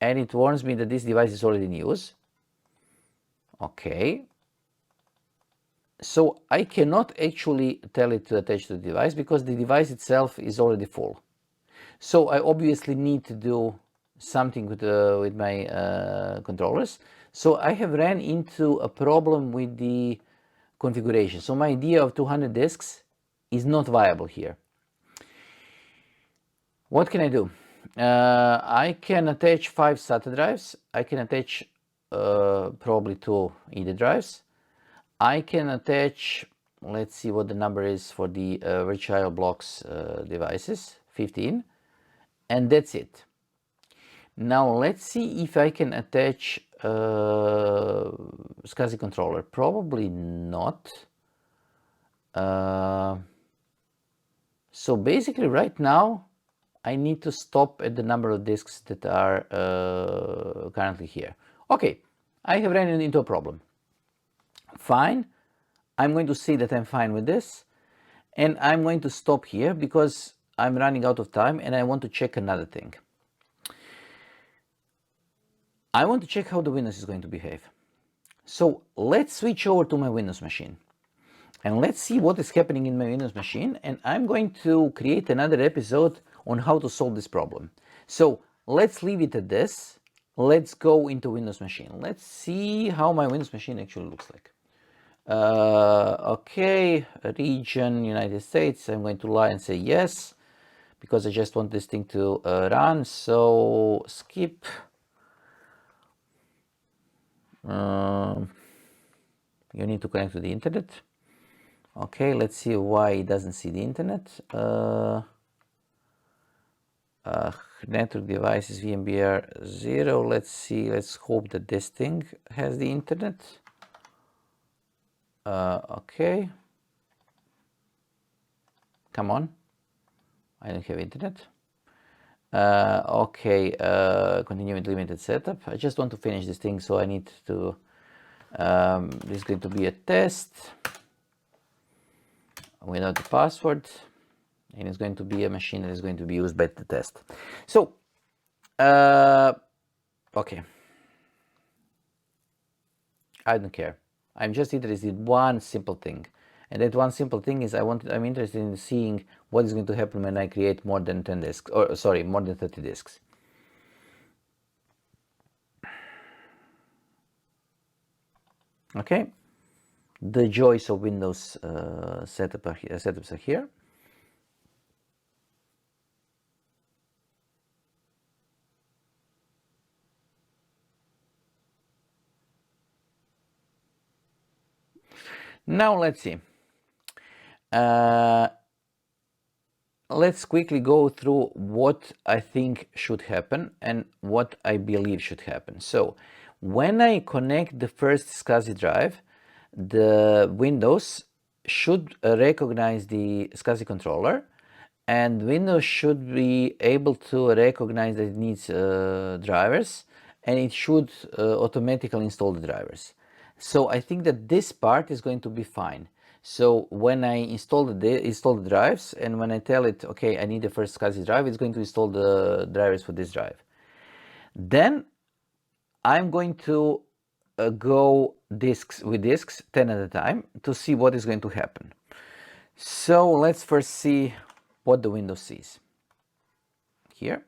and it warns me that this device is already in use. Okay. So I cannot actually tell it to attach to the device because the device itself is already full. So I obviously need to do something with my controllers. So I have ran into a problem with the configuration. So my idea of 200 disks is not viable here. What can I do? I can attach 5 SATA drives. I can attach probably 2 EDA drives. I can attach, let's see what the number is for the virtual blocks devices, 15, and that's it. Now let's see if I can attach SCSI controller. Probably not. So basically right now I need to stop at the number of disks that are currently here. Okay, I have ran into a problem. Fine, I'm going to say that I'm fine with this, and I'm going to stop here because I'm running out of time and I want to check another thing. I want to check how the Windows is going to behave. So let's switch over to my Windows machine and let's see what is happening in my Windows machine, and I'm going to create another episode on how to solve this problem. So let's leave it at this. Let's go into Windows machine. Let's see how my Windows machine actually looks like. Okay, region United States. I'm going to lie and say yes because I just want this thing to run. So skip. You need to connect to the internet. Okay, let's see why it doesn't see the internet. Network devices VMBR 0. Let's see. Let's hope that this thing has the internet. Okay. Come on. I don't have internet. Okay. Continue with limited setup. I just want to finish this thing, so I need to. This is going to be a test without the password, and it's going to be a machine that is going to be used by the test. So, okay. I don't care. I'm just interested in one simple thing. And that one simple thing is I'm interested in seeing what is going to happen when I create more than 10 disks, or sorry, more than 30 disks. Okay. The joys of Windows setups are here. Now let's see. Let's quickly go through what I think should happen and what I believe should happen. So when I connect the first SCSI drive, the Windows should recognize the SCSI controller, and Windows should be able to recognize that it needs drivers, and it should automatically install the drivers. So I think that this part is going to be fine. So when I install the drives, and when I tell it, okay, I need the first SCSI drive, it's going to install the drivers for this drive. Then I'm going to go disks 10 at a time to see what is going to happen. So let's first see what the Windows sees. Here,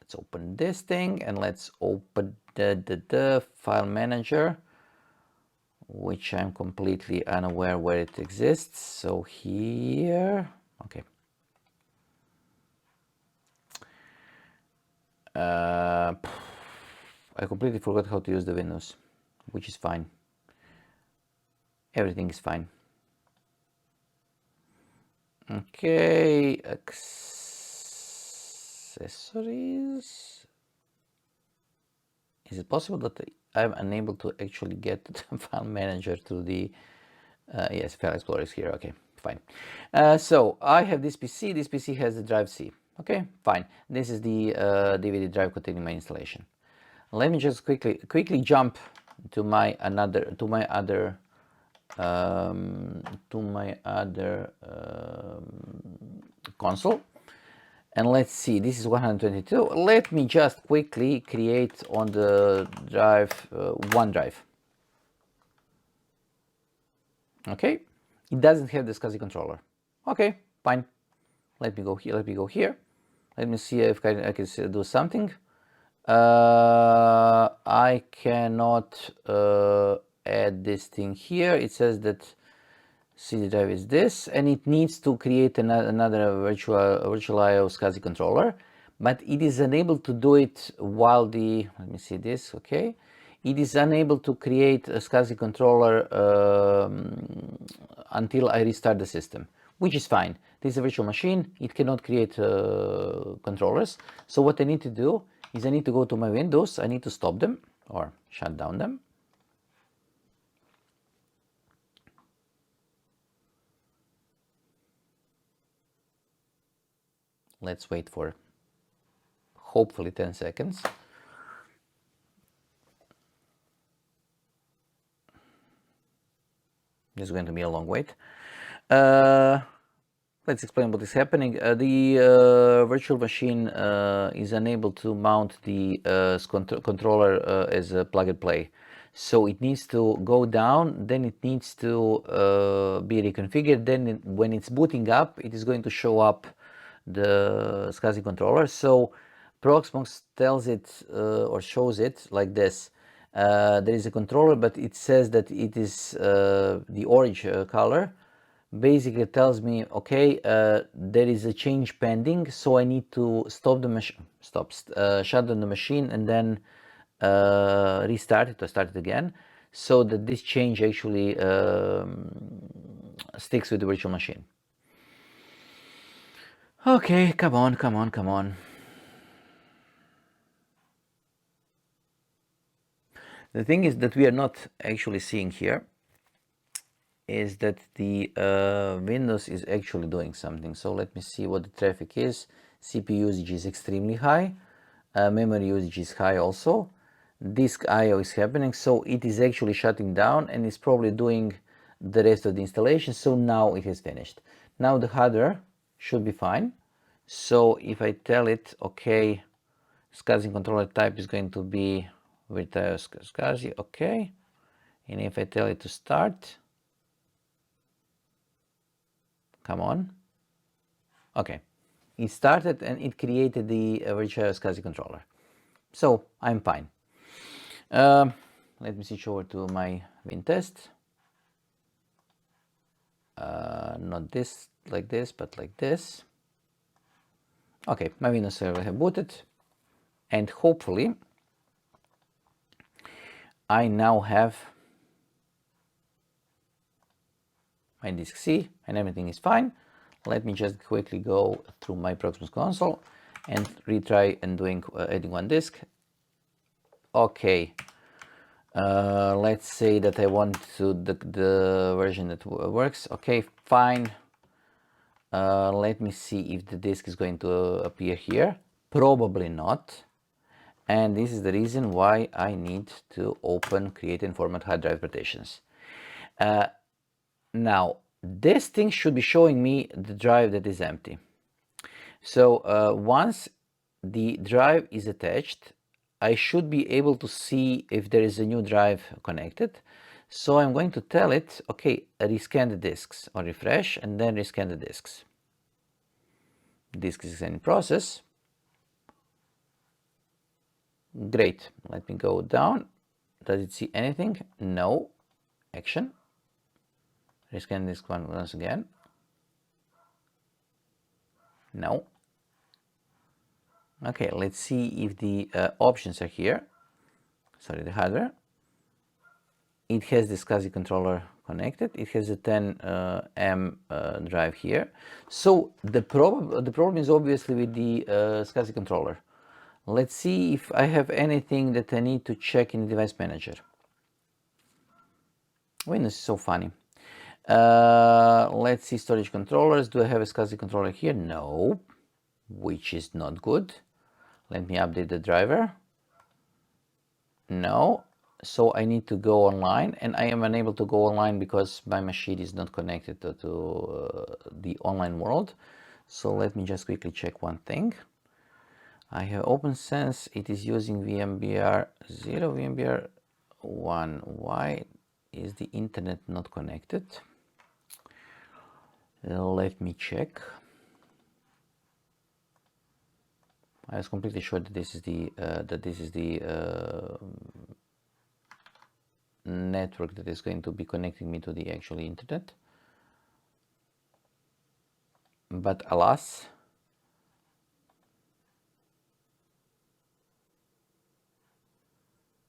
let's open this thing and let's open the file manager, which I'm completely unaware where it exists. So here, okay. I completely forgot how to use the Windows, which is fine. Everything is fine. Okay, accessories. Is it possible that I'm unable to actually get the file manager to the yes, file explorer is here. Okay, fine. So I have this PC. This PC has the drive C. Okay, fine. This is the DVD drive containing my installation. Let me just quickly jump to my other console, And let's see, this is 122. Let me just quickly create on the drive one drive. Okay, it doesn't have the SCSI controller. Okay, fine. Let me go here. Let me go here. Let me see if I can do something. I cannot add this thing here. It says that CD drive is this, and it needs to create another virtual IO SCSI controller, but it is unable to do it while the, let me see this, okay. It is unable to create a SCSI controller until I restart the system, which is fine. This is a virtual machine. It cannot create controllers. So what I need to do is I need to go to my windows. I need to stop them or shut down them. Let's wait for hopefully 10 seconds. This is going to be a long wait. Let's explain what is happening. The virtual machine is unable to mount the controller as a plug and play. So it needs to go down, then it needs to be reconfigured. Then when it's booting up, it is going to show up the SCSI controller. So Proxmox tells it or shows it like this. There is a controller, but it says that it is the orange color. Basically tells me, okay, there is a change pending, so I need to stop the machine, shut down the machine, and then restart it or start it again, so that this change actually sticks with the virtual machine. Okay, come on, come on, come on. The thing is that we are not actually seeing here is that the Windows is actually doing something. So let me see what the traffic is. CPU usage is extremely high. Memory usage is high also. Disk I/O is happening, so it is actually shutting down and is probably doing the rest of the installation. So now it has finished. Now the hardware should be fine. So if I tell it, okay, SCSI controller type is going to be virtual SCSI, okay. And if I tell it to start, come on. Okay, it started and it created the virtual SCSI controller. So I'm fine. Let me switch over to my WinTest. Not this, like this, but like this. Okay, my Windows server have booted, and hopefully I now have my disk C and everything is fine. Let me just quickly go through my Proxmox console and retry and adding one disk. Okay, let's say that I want to the version that works. Okay, fine. Let me see if the disk is going to appear here. Probably not. And this is the reason why I need to open, create and format hard drive partitions. Now, this thing should be showing me the drive that is empty. So once the drive is attached, I should be able to see if there is a new drive connected. So I'm going to tell it, okay, rescan the disks or refresh and then rescan the disks. Disk is in process. Great. Let me go down. Does it see anything? No. Action. Rescan disk once again. No. Okay, let's see if the options are here. Sorry, the hardware. It has the SCSI controller connected. It has a 10M drive here. So the problem is obviously with the SCSI controller. Let's see if I have anything that I need to check in the device manager. Windows is so funny. Let's see storage controllers. Do I have a SCSI controller here? No, which is not good. Let me update the driver. No. So I need to go online, and I am unable to go online because my machine is not connected to the online world. So let me just quickly check one thing. I have OpenSense. It is using VMBR 0, VMBR 1. Why is the internet not connected? Let me check. I was completely sure that this is the network that is going to be connecting me to the actual internet. But alas,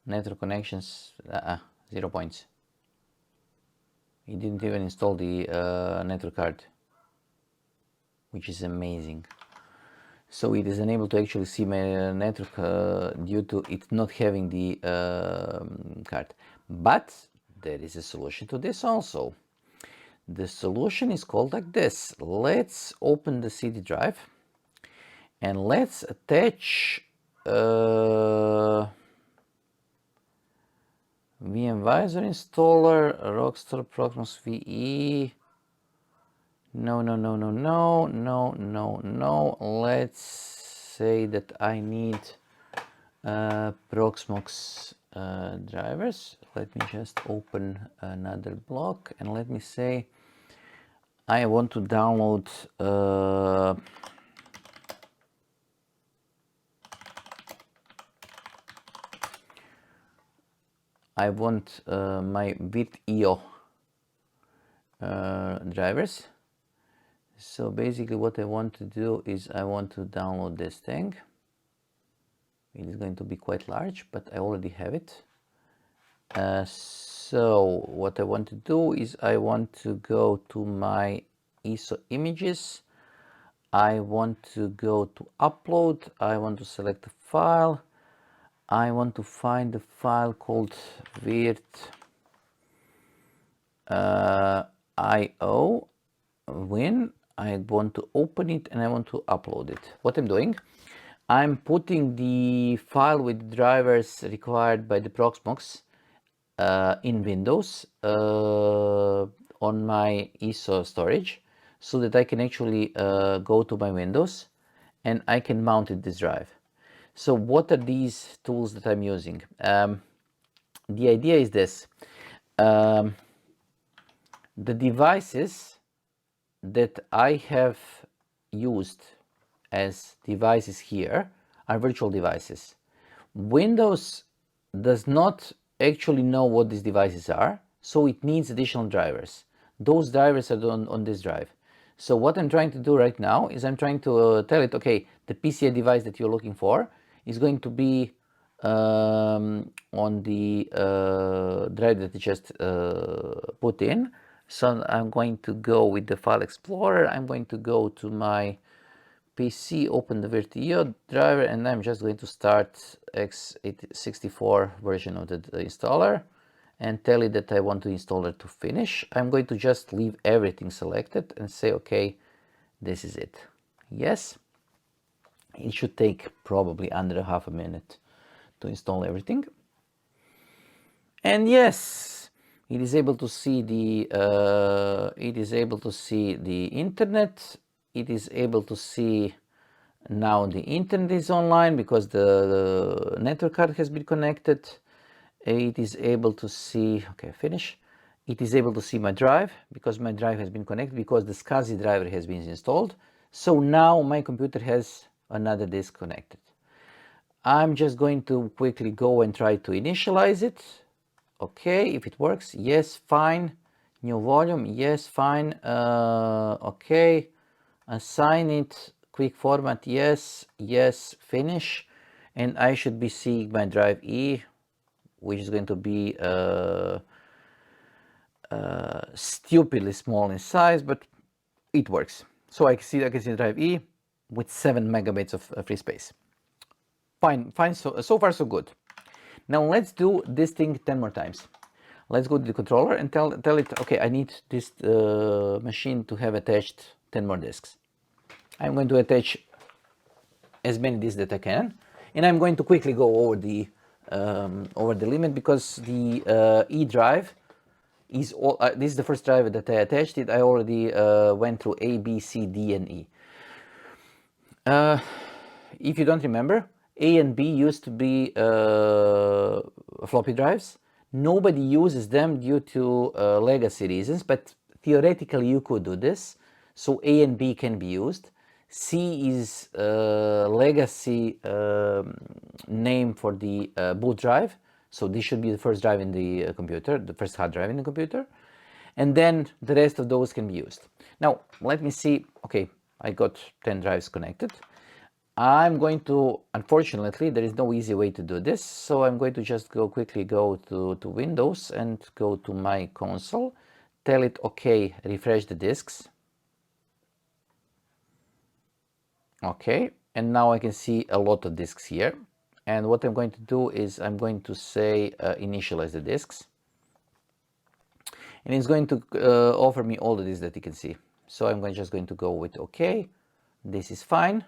network connections, 0 points. It didn't even install the network card, which is amazing. So it is unable to actually see my network due to it not having the card. But there is a solution to this also. The solution is called like this. Let's open the CD drive and let's attach VMvisor installer, Rockstar Proxmox VE. No. Let's say that I need Proxmox drivers. Let me just open another block and let me say I want to download I want my whirl drivers. So basically what I want to do is I want to download this thing. It is going to be quite large, but I already have it. So what I want to do is I want to go to my ISO images. I want to go to upload. I want to select a file. I want to find the file called virt IO win. I want to open it and I want to upload it. What I'm doing, I'm putting the file with drivers required by the Proxmox in Windows on my ISO storage so that I can actually go to my Windows and I can mount it this drive. So what are these tools that I'm using? The idea is this. The devices that I have used as devices here are virtual devices. Windows does not actually know what these devices are, so it needs additional drivers. Those drivers are on this drive. So what I'm trying to do right now is I'm trying to tell it, okay, the PCI device that you're looking for is going to be on the drive that you just put in. So I'm going to go with the file explorer. I'm going to go to my PC, open the VirtIO driver, and I'm just going to start x64 version of the installer and tell it that I want to install it to finish. I'm going to just leave everything selected and say, okay, this is it. Yes, it should take probably under half a minute to install everything. And yes, it is able to see the internet. It is able to see now the internet is online because the network card has been connected. It is able to see, okay, finish. It is able to see my drive because my drive has been connected because the SCSI driver has been installed. So now my computer has another disk connected. I'm just going to quickly go and try to initialize it. Okay, if it works, yes, fine. New volume, yes, fine. Okay, assign it, quick format, yes, finish. And I should be seeing my drive E, which is going to be stupidly small in size, but it works. So I can see the drive E with 7 megabytes of free space. Fine, so far so good. Now let's do this thing 10 more times. Let's go to the controller and tell it, okay, I need this machine to have attached 10 more disks. I'm going to attach as many disks that I can, and I'm going to quickly go over the limit because the E drive is all, this is the first drive that I attached it. I already went through A, B, C, D, and E. If you don't remember, A and B used to be floppy drives. Nobody uses them due to legacy reasons, but theoretically you could do this. So A and B can be used. C is legacy name for the boot drive. So this should be the first drive in the computer, the first hard drive in the computer. And then the rest of those can be used. Now, let me see. Okay, I got 10 drives connected. I'm going to, unfortunately, there is no easy way to do this. So I'm going to just quickly go to Windows and go to my console, tell it, okay, refresh the disks. Okay, and now I can see a lot of disks here. And what I'm going to do is I'm going to say initialize the disks. And it's going to offer me all the disks that you can see. So I'm just going to go with OK. This is fine.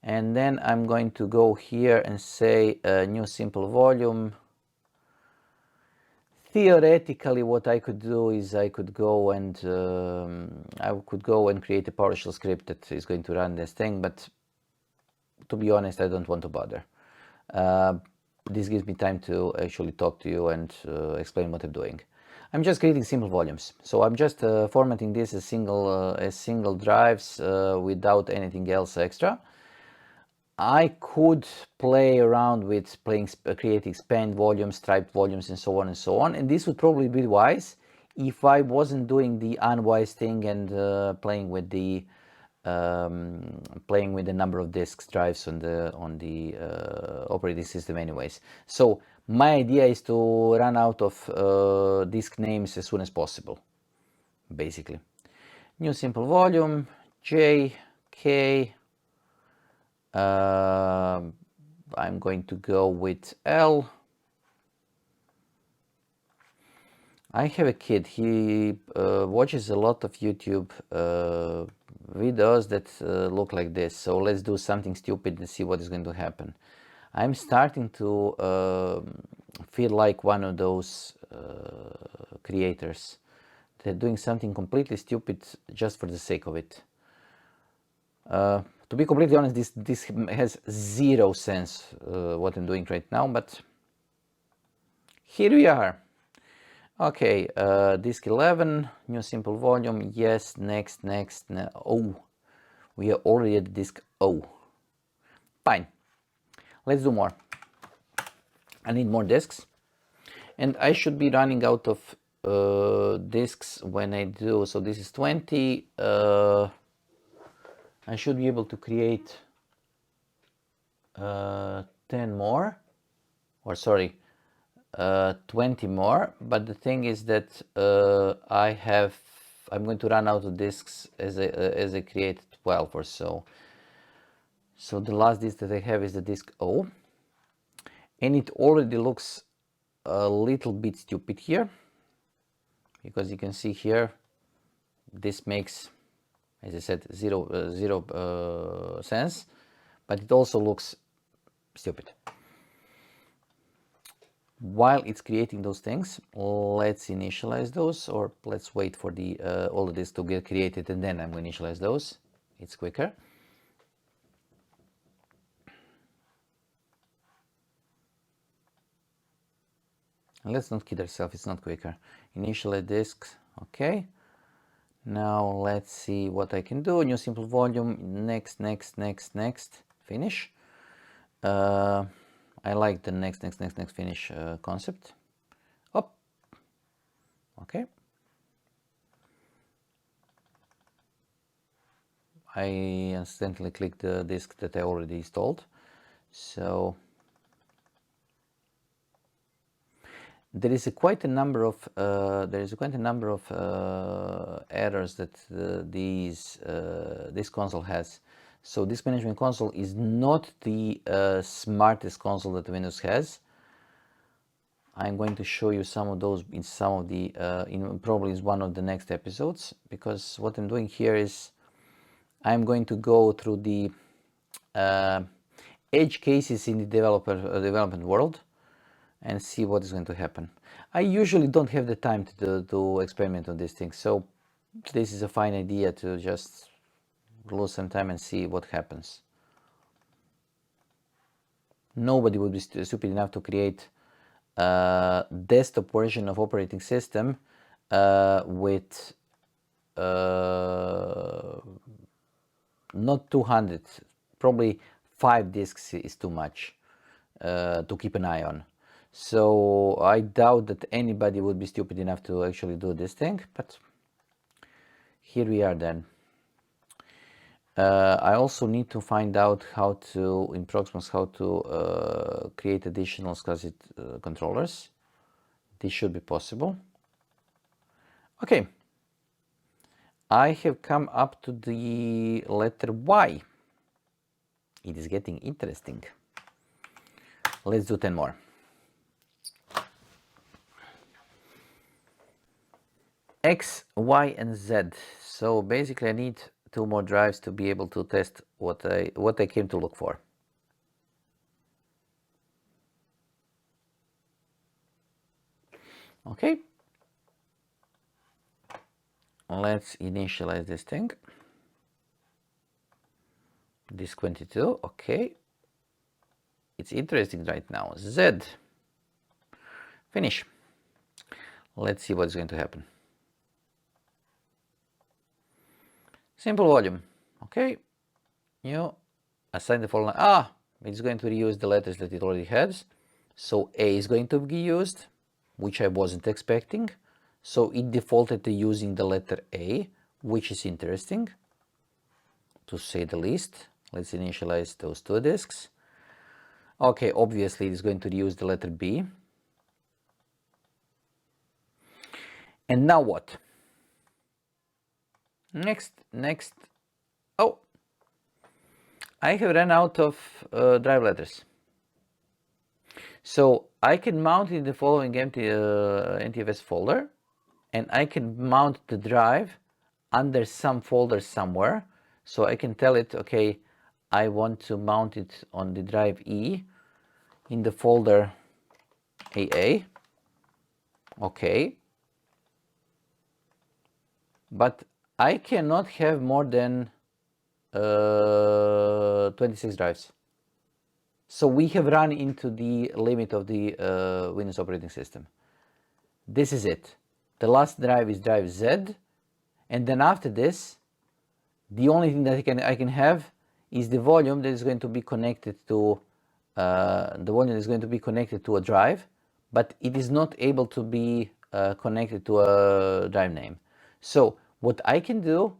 And then I'm going to go here and say new simple volume. Theoretically, what I could do is I could go and create a PowerShell script that is going to run this thing. But to be honest, I don't want to bother. This gives me time to actually talk to you and explain what I'm doing. I'm just creating simple volumes. So I'm just formatting this as single drives without anything else extra. I could play around with creating span volumes, striped volumes, and so on and so on. And this would probably be wise if I wasn't doing the unwise thing and playing with the number of disks drives on the operating system anyways. So my idea is to run out of disk names as soon as possible, basically. New simple volume, J, K. I'm going to go with L. I have a kid. He watches a lot of YouTube videos that look like this. So let's do something stupid and see what is going to happen. I'm starting to feel like one of those creators. They're doing something completely stupid just for the sake of it. To be completely honest, this has zero sense what I'm doing right now, but here we are. Okay, disk 11, new simple volume, yes, next. Oh, we are already at disk O. Fine, let's do more. I need more disks, and I should be running out of disks when I do. So this is 20. I should be able to create 10 more, or sorry, 20 more. But the thing is that I'm going to run out of disks as I create 12 or so. So the last disk that I have is the disk O, and it already looks a little bit stupid here, because you can see here this makes, as I said, zero sense, but it also looks stupid. While it's creating those things, let's initialize those, or let's wait for all of this to get created and then I'm going to initialize those. It's quicker. And let's not kid ourselves, it's not quicker. Initialize disks, okay. Now let's see what I can do. New simple volume, next, finish. I like the next, finish concept. Up. Okay. I accidentally clicked the disk that I already installed. So there is quite a number of errors that this console has. So this management console is not the smartest console that Windows has. I'm going to show you some of those in some of the probably is one of the next episodes, because what I'm doing here is I'm going to go through the edge cases in the development world and see what is going to happen. I usually don't have the time to experiment on these things, so this is a fine idea to just lose some time and see what happens. Nobody would be stupid enough to create a desktop version of operating system with not 200, probably 5 disks is too much to keep an eye on. So I doubt that anybody would be stupid enough to actually do this thing, but here we are then. I also need to find out how to, in Proxmox, how to create additional SCSI controllers. This should be possible. Okay. I have come up to the letter Y. It is getting interesting. Let's do 10 more. X, Y, and Z. So basically I need 2 more drives to be able to test what I came to look for. Okay. Let's initialize this thing. Disk 22, okay. It's interesting right now. Z. Finish. Let's see what's going to happen. Simple volume. Okay. You assign the following. It's going to reuse the letters that it already has. So A is going to be used, which I wasn't expecting. So it defaulted to using the letter A, which is interesting, to say the least. Let's initialize those 2 disks. Okay, obviously it's going to use the letter B. And now what? Next. Oh, I have run out of drive letters. So I can mount in the following NTFS folder, and I can mount the drive under some folder somewhere. So I can tell it, okay, I want to mount it on the drive E in the folder AA. Okay. But I cannot have more than 26 drives. So we have run into the limit of the Windows operating system. This is it. The last drive is drive Z, and then after this, the only thing that I can have is the volume that is going to be connected to a drive, but it is not able to be connected to a drive name. So what I can do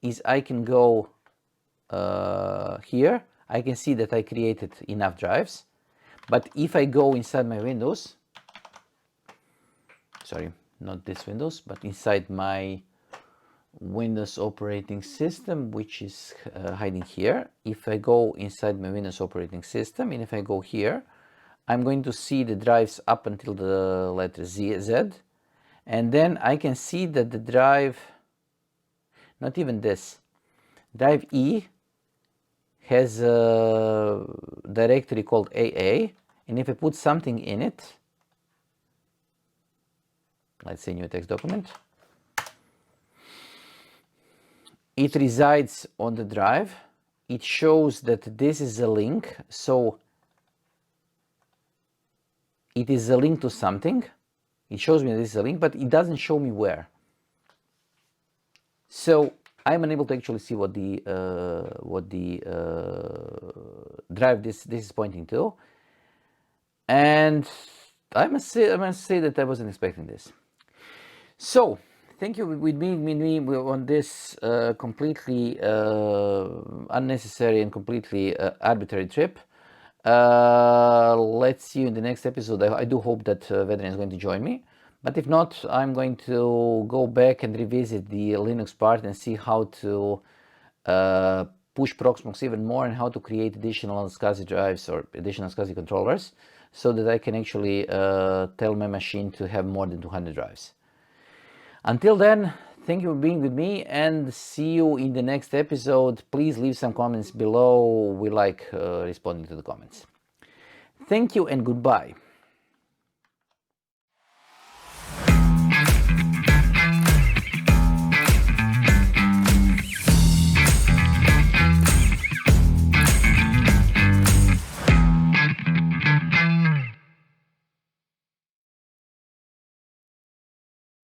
is I can go here. I can see that I created enough drives, but if I go inside my Windows, sorry, not this Windows, but inside my Windows operating system, which is hiding here. If I go inside my Windows operating system, and if I go here, I'm going to see the drives up until the letter Z, and then I can see that the drive, not even this, drive E has a directory called AA, and if I put something in it, let's say new text document, it resides on the drive. It shows that this is a link, so it is a link to something. It shows me this is a link, but it doesn't show me where. So I'm unable to actually see what the drive this is pointing to, and I must say that I wasn't expecting this. So thank you with me on this completely unnecessary and completely arbitrary trip. Let's see you in the next episode. I do hope that Vedran is going to join me. But if not, I'm going to go back and revisit the Linux part and see how to push Proxmox even more and how to create additional SCSI drives or additional SCSI controllers so that I can actually tell my machine to have more than 200 drives. Until then, thank you for being with me and see you in the next episode. Please leave some comments below. We like responding to the comments. Thank you and goodbye.